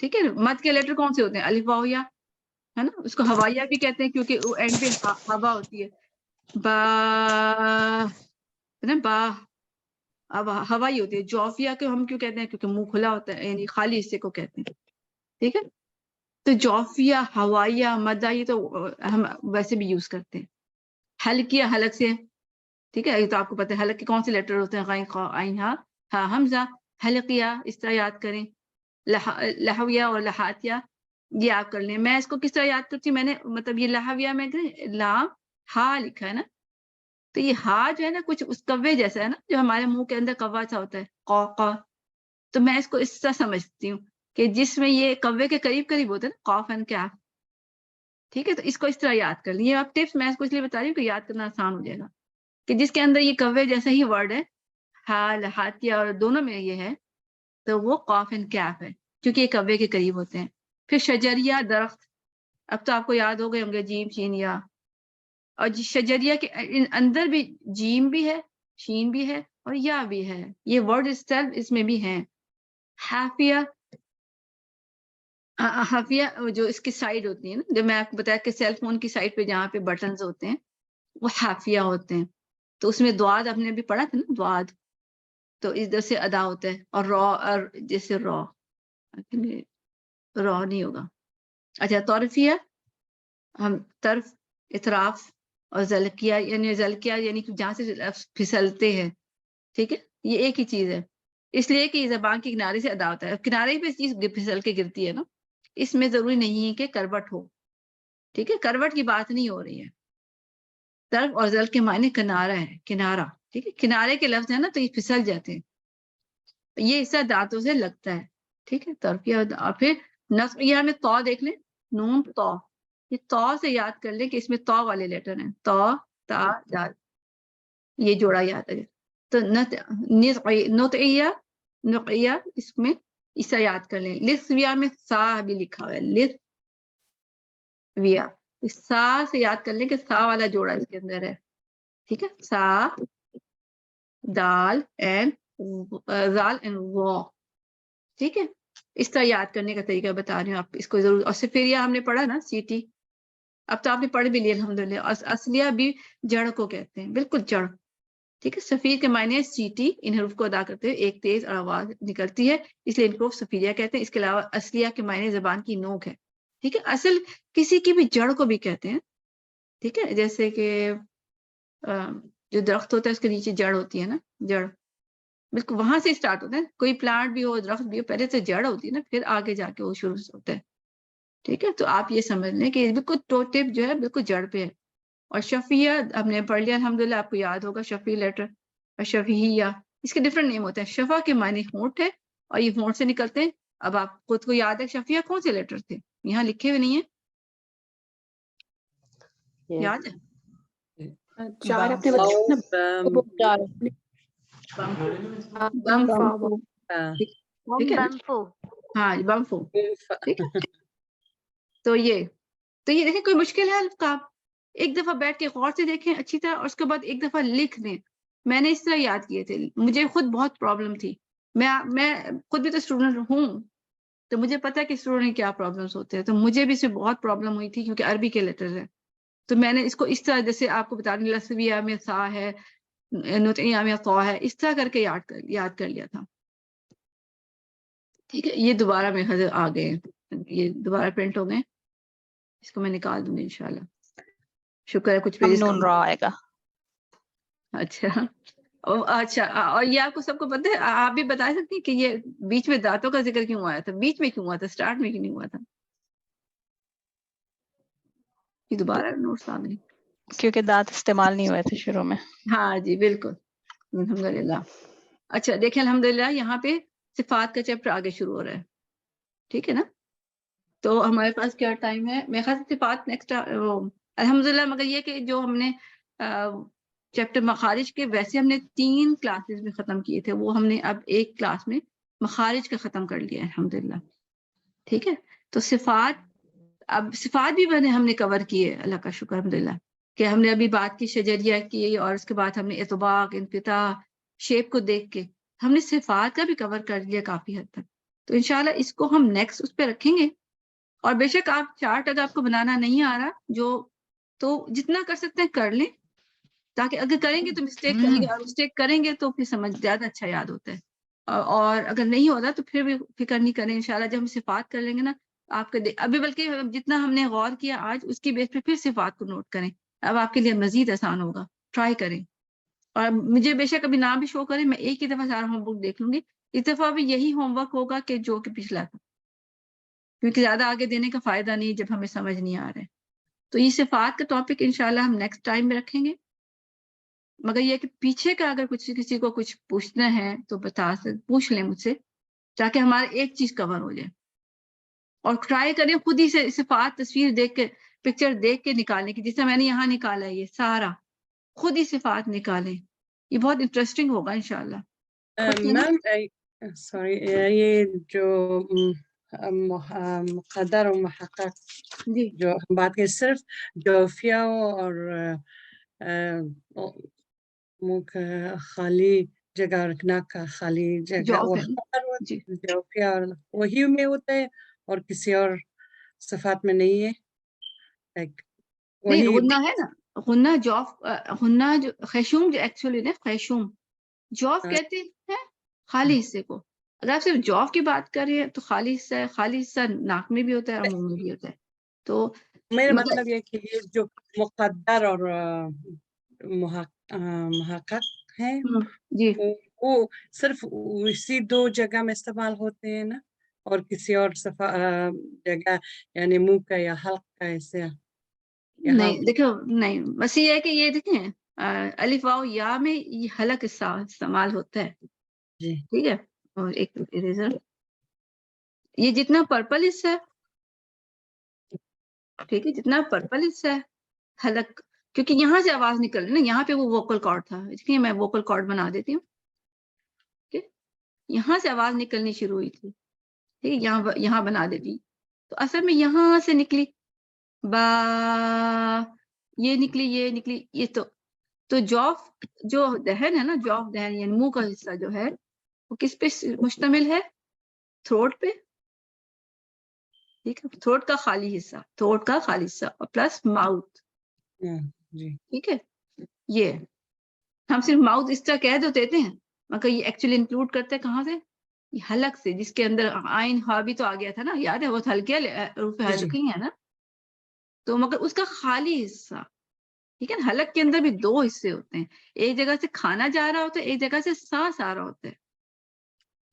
ٹھیک ہے. مد کے لیٹر کون سے ہوتے ہیں؟ الف واو یا ہے نا, اس کو ہوائیہ بھی کہتے ہیں کیونکہ وہ اینڈ پہ ہوا ہوتی ہے. با ہے نا, با اب ہوائی ہوتی ہے. جوفیہ کو ہم کیوں کہتے ہیں؟ کیونکہ منہ کھلا ہوتا ہے, یعنی خالی حصے کو کہتے ہیں. ٹھیک ہے, تو جوفیہ, ہوائیہ, مدہ یہ تو ہم ویسے بھی یوز کرتے ہیں. حلقیہ حلق سے, ٹھیک ہے, یہ تو آپ کو پتہ ہے حلق کے کون سے لیٹر ہوتے ہیں؟ غین قاف عین ہا ہا حمزہ. حلقیہ اس طرح یاد کریں. لہویہ اور لہاتیہ یہ آپ کر لیں. میں اس کو کس طرح یاد کرتی ہوں؟ میں نے مطلب یہ لہویہ میں لام ہا لکھا ہے نا, تو یہ ہا جو ہے نا کچھ اس کوے جیسا ہے نا, جو ہمارے منہ کے اندر کوا سا ہوتا ہے, قا قا. تو میں اس کو اس طرح سمجھتی ہوں کہ جس میں یہ کوے کے قریب قریب ہوتا ہے نا, قاف اینڈ کاف. ٹھیک ہے, تو اس کو اس طرح یاد کر لیں. یہ آپ ٹپس میں اس کو اس لیے بتا رہی ہوں کہ یاد کرنا آسان ہو جائے گا, کہ جس کے اندر یہ کوے جیسا ہی ورڈ ہے, ہا لہاتیہ اور دونوں میں یہ ہے, تو وہ قاف اینڈ کاف ہے, کیونکہ یہ کوے کے قریب ہوتے ہیں. پھر شجریہ درخت, اب تو آپ کو یاد ہو گئے ہوں گے جیم شین یا, اور شجریہ کے اندر بھی جیم بھی ہے, شین بھی ہے اور یا بھی ہے. یہ ورڈ اس میں بھی ہیں. حافیہ, حافیہ جو اس کی سائڈ ہوتی ہے نا, جو میں آپ کو بتایا کہ سیل فون کی سائڈ پہ جہاں پہ بٹنز ہوتے ہیں وہ حافیہ ہوتے ہیں. تو اس میں دواد ہم نے بھی پڑھا تھا نا, دواد, تو ادھر سے ادا ہوتا ہے. اور را, اور جیسے را نہیں ہوگا. اچھا, طرفیہ, ہم طرف, اطراف, اور زلکیہ یعنی کہ جہاں سے پھسلتے ہیں. ٹھیک ہے, یہ ایک ہی چیز ہے, اس لیے کہ یہ زبان کے کنارے سے ادا ہوتا ہے. کنارے پہ چیز پھسل کے گرتی ہے نا, اس میں ضروری نہیں ہے کہ کروٹ ہو. ٹھیک ہے, کروٹ کی بات نہیں ہو رہی ہے. طرف اور زل کے معنی کنارہ ہے, کنارہ. ٹھیک ہے, کنارے کے لفظ ہے نا, تو یہ پھسل جاتے ہیں. یہ حصہ دانتوں سے لگتا ہے. ٹھیک ہے, طرفیہ. اور پھر نصبیہ میں تو دیکھ لیں, نون تو, یہ تو سے یاد کر لیں کہ اس میں تو والے لیٹر ہیں, تو تا دال, یہ جوڑا یاد ہے. تو نطعیہ, نقیہ, اس میں اسا یاد کر لیں. لثویہ میں سا بھی لکھا ہوا ہے, لثویہ, سا سے یاد کر لیں کہ سا والا جوڑا اس کے اندر ہے. ٹھیک ہے, سا, دال اینڈ زال اینڈ وا. ٹھیک ہے, اس طرح یاد کرنے کا طریقہ بتا رہی ہوں آپ اس کو ضرور. اور صفیریہ ہم نے پڑھا نا, سیٹی, اب تو آپ نے پڑھ بھی لیا الحمدللہ. اور اصلیہ بھی جڑ کو کہتے ہیں, بالکل جڑ. ٹھیک ہے, صفیر کے معنی سیٹی, ان حروف کو ادا کرتے ہوئے ایک تیز اور آواز نکلتی ہے, اس لیے ان کو صفیریہ کہتے ہیں. اس کے علاوہ اصلیہ کے معنی زبان کی نوک ہے. ٹھیک ہے, اصل کسی کی بھی جڑ کو بھی کہتے ہیں. ٹھیک ہے, جیسے کہ جو درخت ہوتا ہے اس کے نیچے جڑ ہوتی ہے نا, جڑ, بالکل وہاں سے اسٹارٹ ہوتا ہے. کوئی پلانٹ بھی ہو, درخت بھی ہو, پہلے سے جڑ ہوتی ہے نا, پھر آگے جا کے وہ شروع ہوتا ہے. ٹھیک ہے, تو آپ یہ سمجھ لیں کہ بالکل ٹو ٹپ جو ہے بالکل جڑ پہ ہے. اور شفیہ ہم نے پڑھ لیا الحمدللہ, آپ کو یاد ہوگا شفیع لیٹر. اور شفیہ, اس کے ڈفرنٹ نیم ہوتے ہیں. شفا کے معنی ہونٹ ہے, اور یہ ہونٹ سے نکلتے ہیں. اب آپ خود کو یاد ہے شفیہ کون سے لیٹر تھے؟ یہاں لکھے ہوئے نہیں ہیں, یاد ہے؟ چار اپنے بتایا نا, بم فاوا. ٹھیک ہے نا, بمفو. ہاں بمفو. ٹھیک ہے, تو یہ دیکھیں کوئی مشکل ہے الف کا, آپ ایک دفعہ بیٹھ کے غور سے دیکھیں اچھی طرح, اور اس کے بعد ایک دفعہ لکھ دیں. میں نے اس طرح یاد کیے تھے, مجھے خود بہت پرابلم تھی. میں خود بھی تو اسٹوڈنٹ ہوں, تو مجھے پتا ہے کہ اسٹوڈنٹ کیا پرابلمس ہوتے ہیں. تو مجھے بھی اس سے بہت پرابلم ہوئی تھی, کیونکہ عربی کے لیٹر ہے. تو میں نے اس کو اس طرح, جیسے آپ کو بتا دیں لثویہ میں سا ہے, نطعیہ میں طا ہے, اس طرح کر کے یاد کر لیا تھا. ٹھیک ہے, یہ دوبارہ میرے خیال آ گئے ہیں, یہ دوبارہ پرنٹ ہو گئے. اس کو میں نکال دوں گی انشاءاللہ. شکر ہے کچھ پیجز نون را آئے گا. اچھا, اچھا, اور یہ آپ کو سب کو پتہ ہے, آپ بھی بتا سکتی ہیں کہ یہ بیچ میں دانتوں کا ذکر کیوں آیا تھا؟ بیچ میں کیوں ہوا تھا, اسٹارٹ میں کیوں نہیں ہوا تھا؟ یہ دوبارہ نوٹس آ گئے. کیونکہ دانت استعمال نہیں ہوئے تھے شروع میں. ہاں جی بالکل, الحمدللہ. اچھا دیکھیں الحمدللہ یہاں پہ صفات کا چیپٹر آگے شروع ہو رہا ہے. ٹھیک ہے نا, تو ہمارے پاس کیا ٹائم ہے؟ میرے خیال سے صفات نیکسٹ الحمدللہ. مگر یہ کہ جو ہم نے چیپٹر مخارج کے, ویسے ہم نے 3 کلاسز میں ختم کیے تھے, وہ ہم نے اب ایک کلاس میں مخارج کا ختم کر لیا ہے الحمدللہ. ٹھیک ہے, تو صفات, اب صفات بھی ہم نے کور کیے, اللہ کا شکر الحمدللہ, کہ ہم نے ابھی بات کی شجریہ کی, اور اس کے بعد ہم نے اطباق, انفتاح, شیپ کو دیکھ کے ہم نے صفات کا بھی کور کر لیا کافی حد تک. تو انشاءاللہ اس کو ہم نیکسٹ اس پہ رکھیں گے. اور بے شک آپ چارٹ اگر آپ کو بنانا نہیں آ رہا تو جتنا کر سکتے ہیں کر لیں, تاکہ اگر کریں گے تو مسٹیک کریں گے, اور مسٹیک کریں گے تو پھر سمجھ زیادہ اچھا یاد ہوتا ہے. اور اگر نہیں ہوتا تو پھر بھی فکر نہیں کریں, انشاءاللہ جب ہم صفات کر لیں گے نا آپ کے ابھی, بلکہ جتنا ہم نے غور کیا آج اس کی بیس پہ پھر صفات کو نوٹ کریں, اب آپ کے لیے مزید آسان ہوگا. ٹرائی کریں, اور مجھے بے شک ابھی نام بھی شو کریں, میں ایک ہی دفعہ سارا ہوم ورک دیکھ لوں گی. اس دفعہ بھی یہی ہوم ورک ہوگا کہ جو کہ پچھلا تھا, کیونکہ زیادہ آگے دینے کا فائدہ نہیں جب ہمیں سمجھ نہیں آ رہا ہے. تو یہ صفات کا ٹاپک انشاءاللہ ہم نیکسٹ ٹائم میں رکھیں گے. مگر یہ کہ پیچھے کا اگر کسی کو کچھ پوچھنا ہے تو پوچھ لیں مجھ سے, تاکہ ہمارا ایک چیز کور ہو جائے. اور ٹرائی کریں خود ہی سے صفات تصویر دیکھ کے, پکچر دیکھ کے نکالنے کی, جس طرح میں نے یہاں نکالا ہے یہ سارا, خود ہی صفات نکالیں. یہ بہت انٹرسٹنگ ہوگا انشاءاللہ. میم سوری, یہ جو مقدر و محقق جی جو ہم بات کریں, صرف جوفیا اور منہ کا خالی جگہ رکھنا کا خالی جگہ جوف وہ ہے نا؟ جی جوفیا اور وہی میں ہوتا ہے, اور کسی اور صفات میں نہیں ہے. Like, نہیں, وہی غنہ ہے نا, غنہ جوف, غنہ جو خیشوم جو ایکچولی نا خیشوم جوف کہتے ہیں خالی حصے کو. اگر آپ صرف جوف کی بات کر رہے ہیں تو خالی حصہ ہے, خالی حصہ ناک میں بھی ہوتا ہے اور منہ میں بھی ہوتا ہے. تو میرا مگر مطلب یہ کہ یہ جو مقدر اور محقق ہے جی وہ صرف اسی دو جگہ میں استعمال ہوتے ہیں نا, اور کسی اور جگہ یعنی منہ کا یا حلق کا ایسے یہاں نہیں دیکھو, نہیں بس یہ ہے کہ یہ دیکھیں الف واو یا میں یہ حلق استعمال ہوتا ہے. جی ٹھیک ہے, اور ایک اریزر, یہ جتنا پرپل حصہ ہے, ٹھیک ہے, جتنا پرپل حصہ ہے حلق, کیونکہ یہاں سے آواز نکل رہی نا, یہاں پہ وہ ووکل کارڈ تھا, اس لیے میں ووکل کارڈ بنا دیتی ہوں. ٹھیک, یہاں سے آواز نکلنی شروع ہوئی تھی, ٹھیک, یہاں بنا دیتی. تو اصل میں یہاں سے نکلی با, یہ نکلی, یہ تو جوف جو دہن ہے نا, جوف دہن یعنی منہ کا حصہ جو ہے وہ کس پہ مشتمل ہے؟ تھروٹ پہ. ٹھیک ہے, تھروٹ کا خالی حصہ اور پلس ماؤتھ. جی ٹھیک ہے, یہ ہم صرف ماؤتھ اس طرح کہہ دیتے ہیں, مگر یہ ایکچولی انکلوڈ کرتے ہیں کہاں سے؟ یہ حلق سے, جس کے اندر آئین ہا بھی تو آ گیا تھا نا, یاد ہے, وہ ہلکے حروف حلقی ہیں نا. تو مگر اس کا خالی حصہ, ٹھیک ہے نا, حلق کے اندر بھی دو حصے ہوتے ہیں, ایک جگہ سے کھانا جا رہا ہوتا ہے, ایک جگہ سے سانس آ رہا ہوتا ہے.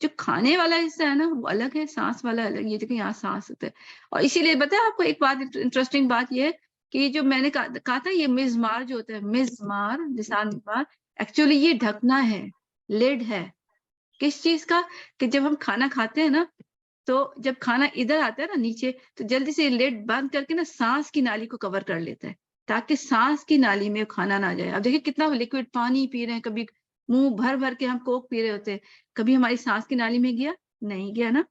جو کھانے والا حصہ ہے نا وہ الگ ہے, سانس والا الگ. یہ دیکھیں یہاں سانس ہوتا ہے. اور اسی لیے بتایا آپ کو ایک بات, انٹرسٹنگ بات یہ ہے کہ یہ جو میں نے کہا تھا یہ مزمار جو ہوتا ہے, مزمار لسان مزمار, ایکچولی یہ ڈھکنا ہے, لیڈ ہے. کس چیز کا؟ کہ جب ہم کھانا کھاتے ہیں نا, تو جب کھانا ادھر آتا ہے نا نیچے, تو جلدی سے لیڈ بند کر کے نا سانس کی نالی کو کور کر لیتا ہے, تاکہ سانس کی نالی میں کھانا نہ جائے. اب دیکھیں کتنا لیکوڈ پانی پی رہے ہیں, کبھی منہ بھر بھر کے ہم کوک پی رہے ہوتے ہیں, کبھی ہماری سانس کی نالی میں گیا نہیں گیا نا.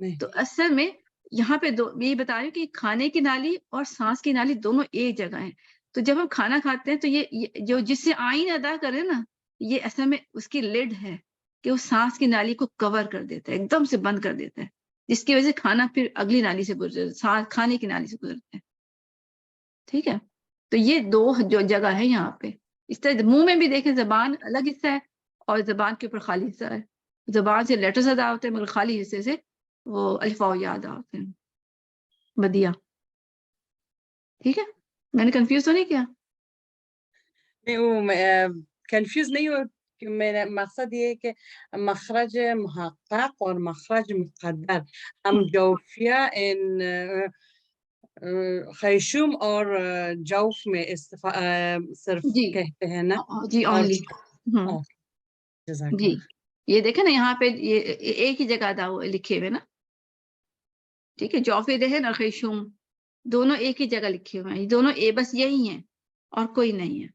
نہیں. تو اصل میں یہاں پہ یہی بتا رہی ہوں کہ کھانے کی نالی اور سانس کی نالی دونوں ایک جگہ ہیں. تو جب ہم کھانا کھاتے ہیں تو یہ جو جس سے آئین ادا کرے نا, یہ اصل میں اس کی لیڈ ہے کہ وہ سانس کی نالی کو کور کر دیتا ہے, ایک دم سے بند کر دیتا ہے, جس کی وجہ سے کھانا پھر اگلی نالی سے کھانے کی نالی سے گزرتا ہے. ٹھیک ہے, تو یہ دو جو جگہ ہے یہاں پہ. اس طرح منہ میں بھی دیکھیں زبان الگ حصہ ہے اور زبان کے اوپر خالی حصہ ہے. زبان سے لیٹرز ادا ہوتے ہیں مگر خالی حصے سے وہ الف واو یا ادا ہوتے ہیں. بدیا, ٹھیک ہے, میں نے کنفیوز تو نہیں کیا؟ نہیں, وہ کنفیوز نہیں ہو, کہ میرا مقصد یہ ہے کہ مخرج محقق اور مخرج مقدر ہم جوفیہ خیشوم اور جوف میں صرف جی کہتے ہیں نا. جی اونلی. جی یہ دیکھیں نا یہاں پہ یہ ایک ہی جگہ ادا ہوئے لکھے ہوئے نا, ٹھیک ہے, جوف دہن اور خیشوم دونوں ایک ہی جگہ لکھے ہوئے ہیں, یہ دونوں بس یہی ہیں اور کوئی نہیں ہے.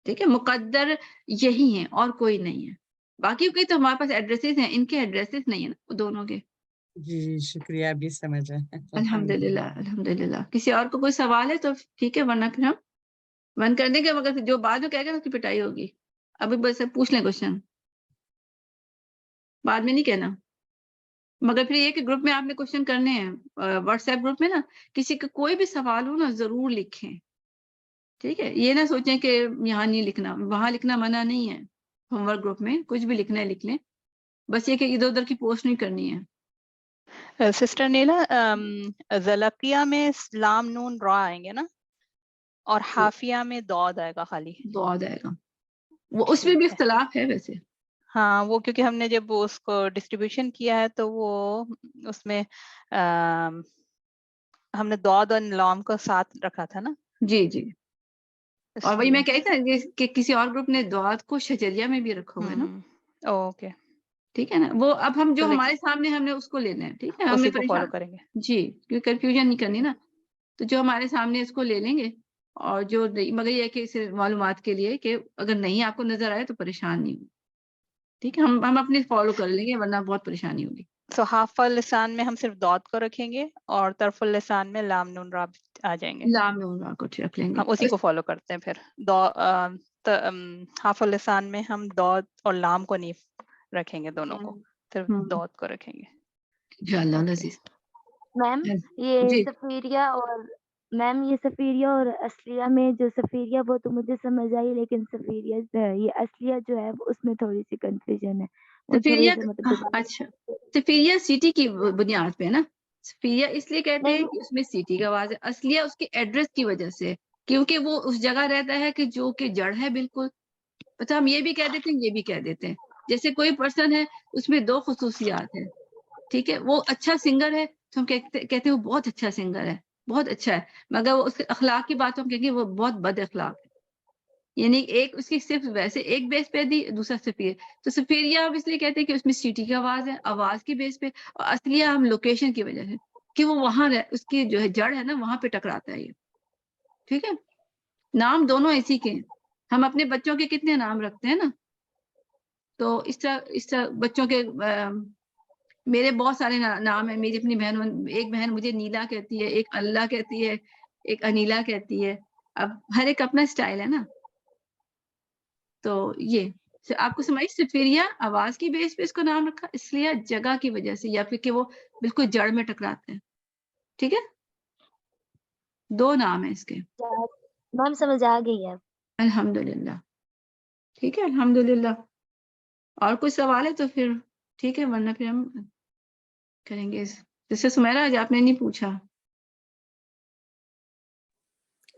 ٹھیک ہے, مقدر یہی ہیں اور کوئی نہیں ہے. باقی کے تو ہمارے پاس ایڈریسز ہیں, ان کے ایڈریسز نہیں ہیں نا دونوں کے. جی شکریہ, ابھی سمجھا. الحمدللہ الحمدللہ. کسی اور کو کوئی سوال ہے تو ٹھیک ہے, ورنہ پھر ہم بند کر دیں گے, مگر جو بعد میں کہے گا اس کی پٹائی ہوگی. ابھی بس پوچھ لیں کوشچن, بعد میں نہیں کہنا. مگر پھر یہ کہ گروپ میں آپ نے کوشچن کرنے ہیں, واٹس ایپ گروپ میں نا کسی کا کوئی بھی سوال ہو نا ضرور لکھیں, ٹھیک ہے. یہ نہ سوچیں کہ یہاں نہیں لکھنا, وہاں لکھنا منع نہیں ہے, ہوم ورک گروپ میں کچھ بھی لکھنا ہے لکھ لیں, بس یہ کہ ادھر ادھر کی پوسٹ نہیں کرنی ہے. سسٹر نیلا, زلقیہ میں لام نون را آئیں گے نا, اور حافیہ میں دود آئے گا خالی. دعا جائے گا, وہ اس میں بھی اختلاف ہے ویسے. ہاں وہ کیونکہ ہم نے جب اس کو ڈسٹریبیوشن کیا ہے تو وہ اس میں ہم نے دود اور لام کو ساتھ رکھا تھا نا. جی جی, اور وہی میں کہتا کہ کسی اور گروپ نے دعات کو شجریہ میں بھی رکھا ہوا ہے نا. اوکے, ٹھیک ہے نا, وہ اب ہم جو تو ہمارے سامنے ہم نے اس کو لینا ہے, ٹھیک ہے, ہمیں اسی کو فالو پریشان کریں گے. جی, کیونکہ کنفیوژن نہیں کرنی نا, تو جو ہمارے سامنے اس کو لے لیں گے. اور جو مگر یہ ہے کہ اس معلومات کے لیے کہ اگر نہیں آپ کو نظر آئے تو پریشان نہیں ہو, ٹھیک ہے, ہم اپنے فالو کر لیں گے ورنہ بہت پریشانی ہوگی. سو حاف اللسان میں ہم صرف دود کو رکھیں گے اور طرف اللسان میں لام نون را آ جائیں گے, لام نون کو رکھ لیں گے. ہم اسی کو فالو کرتے ہیں. پھر حاف اللسان میں ہم دود اور لام کو نہیں رکھیں گے, دونوں کو صرف دود کو رکھیں گے. انشاءاللہ لذیذ. میم یہ جی صفیریہ اور اصلیہ میں جو صفیریہ وہ تو مجھے سمجھ آئی, لیکن صفیریہ یہ اصلیہ جو ہے اس میں تھوڑی سی کنفیوژن ہے. وہ تھوڑی صفیریہ, سی مطلب اچھا, صفیریہ سٹی کی بنیاد پہ نا, صفیریہ اس لیے کہتے ہیں نہیں کہ اس میں سٹی کا آواز ہے. اصلیہ اس کے ایڈریس کی وجہ سے, کیونکہ وہ اس جگہ رہتا ہے کہ جو کہ جڑ ہے بالکل. اچھا, ہم یہ بھی کہہ دیتے ہیں یہ بھی کہہ دیتے ہیں. جیسے کوئی پرسن ہے اس میں دو خصوصیات ہیں, ٹھیک ہے, وہ اچھا سنگر ہے تو ہم کہتے ہیں وہ بہت اچھا سنگر ہے, بہت اچھا ہے, مگر وہ اس کے اخلاق کی بات ہم کہیں گے وہ بہت بد اخلاق ہے. یعنی ایک اس کی صرف ویسے ایک بیس پہ دی, دوسرا صفیر. تو صفیریہ ہم اس لیے کہتے ہیں کہ اس میں سٹی کی آواز ہے, آواز کی بیس پہ, اور اصلیہ ہم لوکیشن کی وجہ سے کہ وہ وہاں اس کی جو ہے جڑ ہے نا وہاں پہ ٹکراتا ہے یہ, ٹھیک ہے. نام دونوں اسی کے ہیں. ہم اپنے بچوں کے کتنے نام رکھتے ہیں نا, تو اس طرح بچوں کے میرے بہت سارے نام ہیں. میری اپنی بہن, ایک بہن مجھے نیلا کہتی ہے, ایک اللہ کہتی ہے, ایک انیلا کہتی ہے. اب ہر ایک اپنا سٹائل ہے نا. تو یہ آپ کو سمجھ, صفیریہ آواز کی بیس پہ اس کو نام رکھا, اس لیے جگہ کی وجہ سے, یا پھر کہ وہ بالکل جڑ میں ٹکراتے ہیں, ٹھیک ہے. دو نام ہیں اس کے. میم سمجھ آ گئی ہے. الحمدللہ, ٹھیک ہے, الحمدللہ. اور کوئی سوال ہے تو پھر ٹھیک ہے, ورنہ پھر ہم کریں گے. جیسے سمیرا آج آپ نے نہیں پوچھا.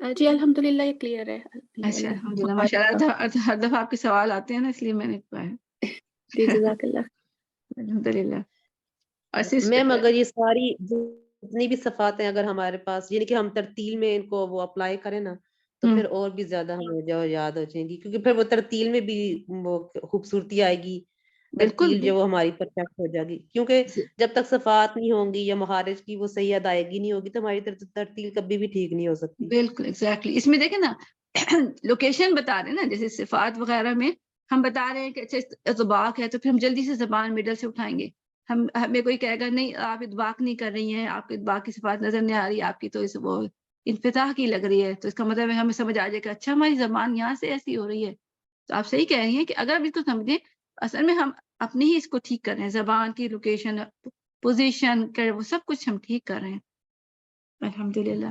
جی الحمدللہ یہ کلیئر ہے. اچھا, الحمدللہ, ماشاء اللہ, ہر دفعہ آپ کے سوال آتے ہیں نا, اس لیے میں نے کہا ہے. جی جزاک اللہ. الحمدللہ. میم اگر یہ ساری جتنی بھی صفات ہیں اگر ہمارے پاس, یعنی کہ ہم ترتیل میں ان کو وہ اپلائی کریں نا, تو پھر اور بھی زیادہ ہمیں جو یاد ہو جائیں گی, کیونکہ پھر وہ ترتیل میں بھی وہ خوبصورتی آئے گی, ترتیل جو وہ ہماری پرفیکٹ ہو جائے گی. کیونکہ جب تک صفات نہیں ہوں گی یا مخارج کی وہ صحیح ادائیگی نہیں ہوگی تو ہماری ترتیل کبھی بھی ٹھیک نہیں ہو سکتی. بالکل ایگزیکٹلی. اس میں دیکھیں نا لوکیشن بتا رہے ہیں نا, جیسے صفات وغیرہ میں ہم بتا رہے ہیں کہ اچھا اطباق ہے, تو پھر ہم جلدی سے زبان مڈل سے اٹھائیں گے. ہمیں کوئی کہے گا نہیں آپ اطباق نہیں کر رہی ہیں, آپ اطباق کی صفات نظر نہیں آ رہی, آپ کی تو وہ انفتاح کی لگ رہی ہے, تو اس کا مطلب ہے ہمیں سمجھ آ جائے کہ اچھا ہماری زبان یہاں سے ایسی ہو رہی ہے. تو آپ صحیح کہہ رہی ہیں کہ اگر ہم اس کو سمجھیں, اصل میں ہم اپنے ہی اس کو ٹھیک کر رہے ہیں, زبان کی لوکیشن, پوزیشن, وہ سب کچھ ہم ٹھیک کر رہے ہیں. الحمدللہ,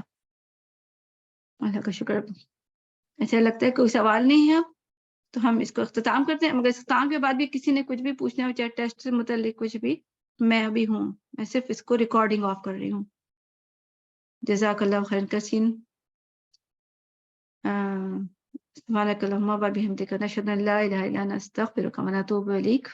اللہ کا شکر. ایسا لگتا ہے کوئی سوال نہیں ہے اب, تو ہم اس کو اختتام کرتے ہیں. مگر اختتام کے بعد بھی کسی نے کچھ بھی پوچھنا ہو, چاہے ٹیسٹ سے متعلق کچھ بھی, میں ابھی ہوں, میں صرف اس کو ریکارڈنگ آف کر رہی ہوں. جزاک اللہ خیر کثیر. سبحانک اللہم و بحمدک نشہد ان لا الہ الا انت نستغفرک و نتوب الیک.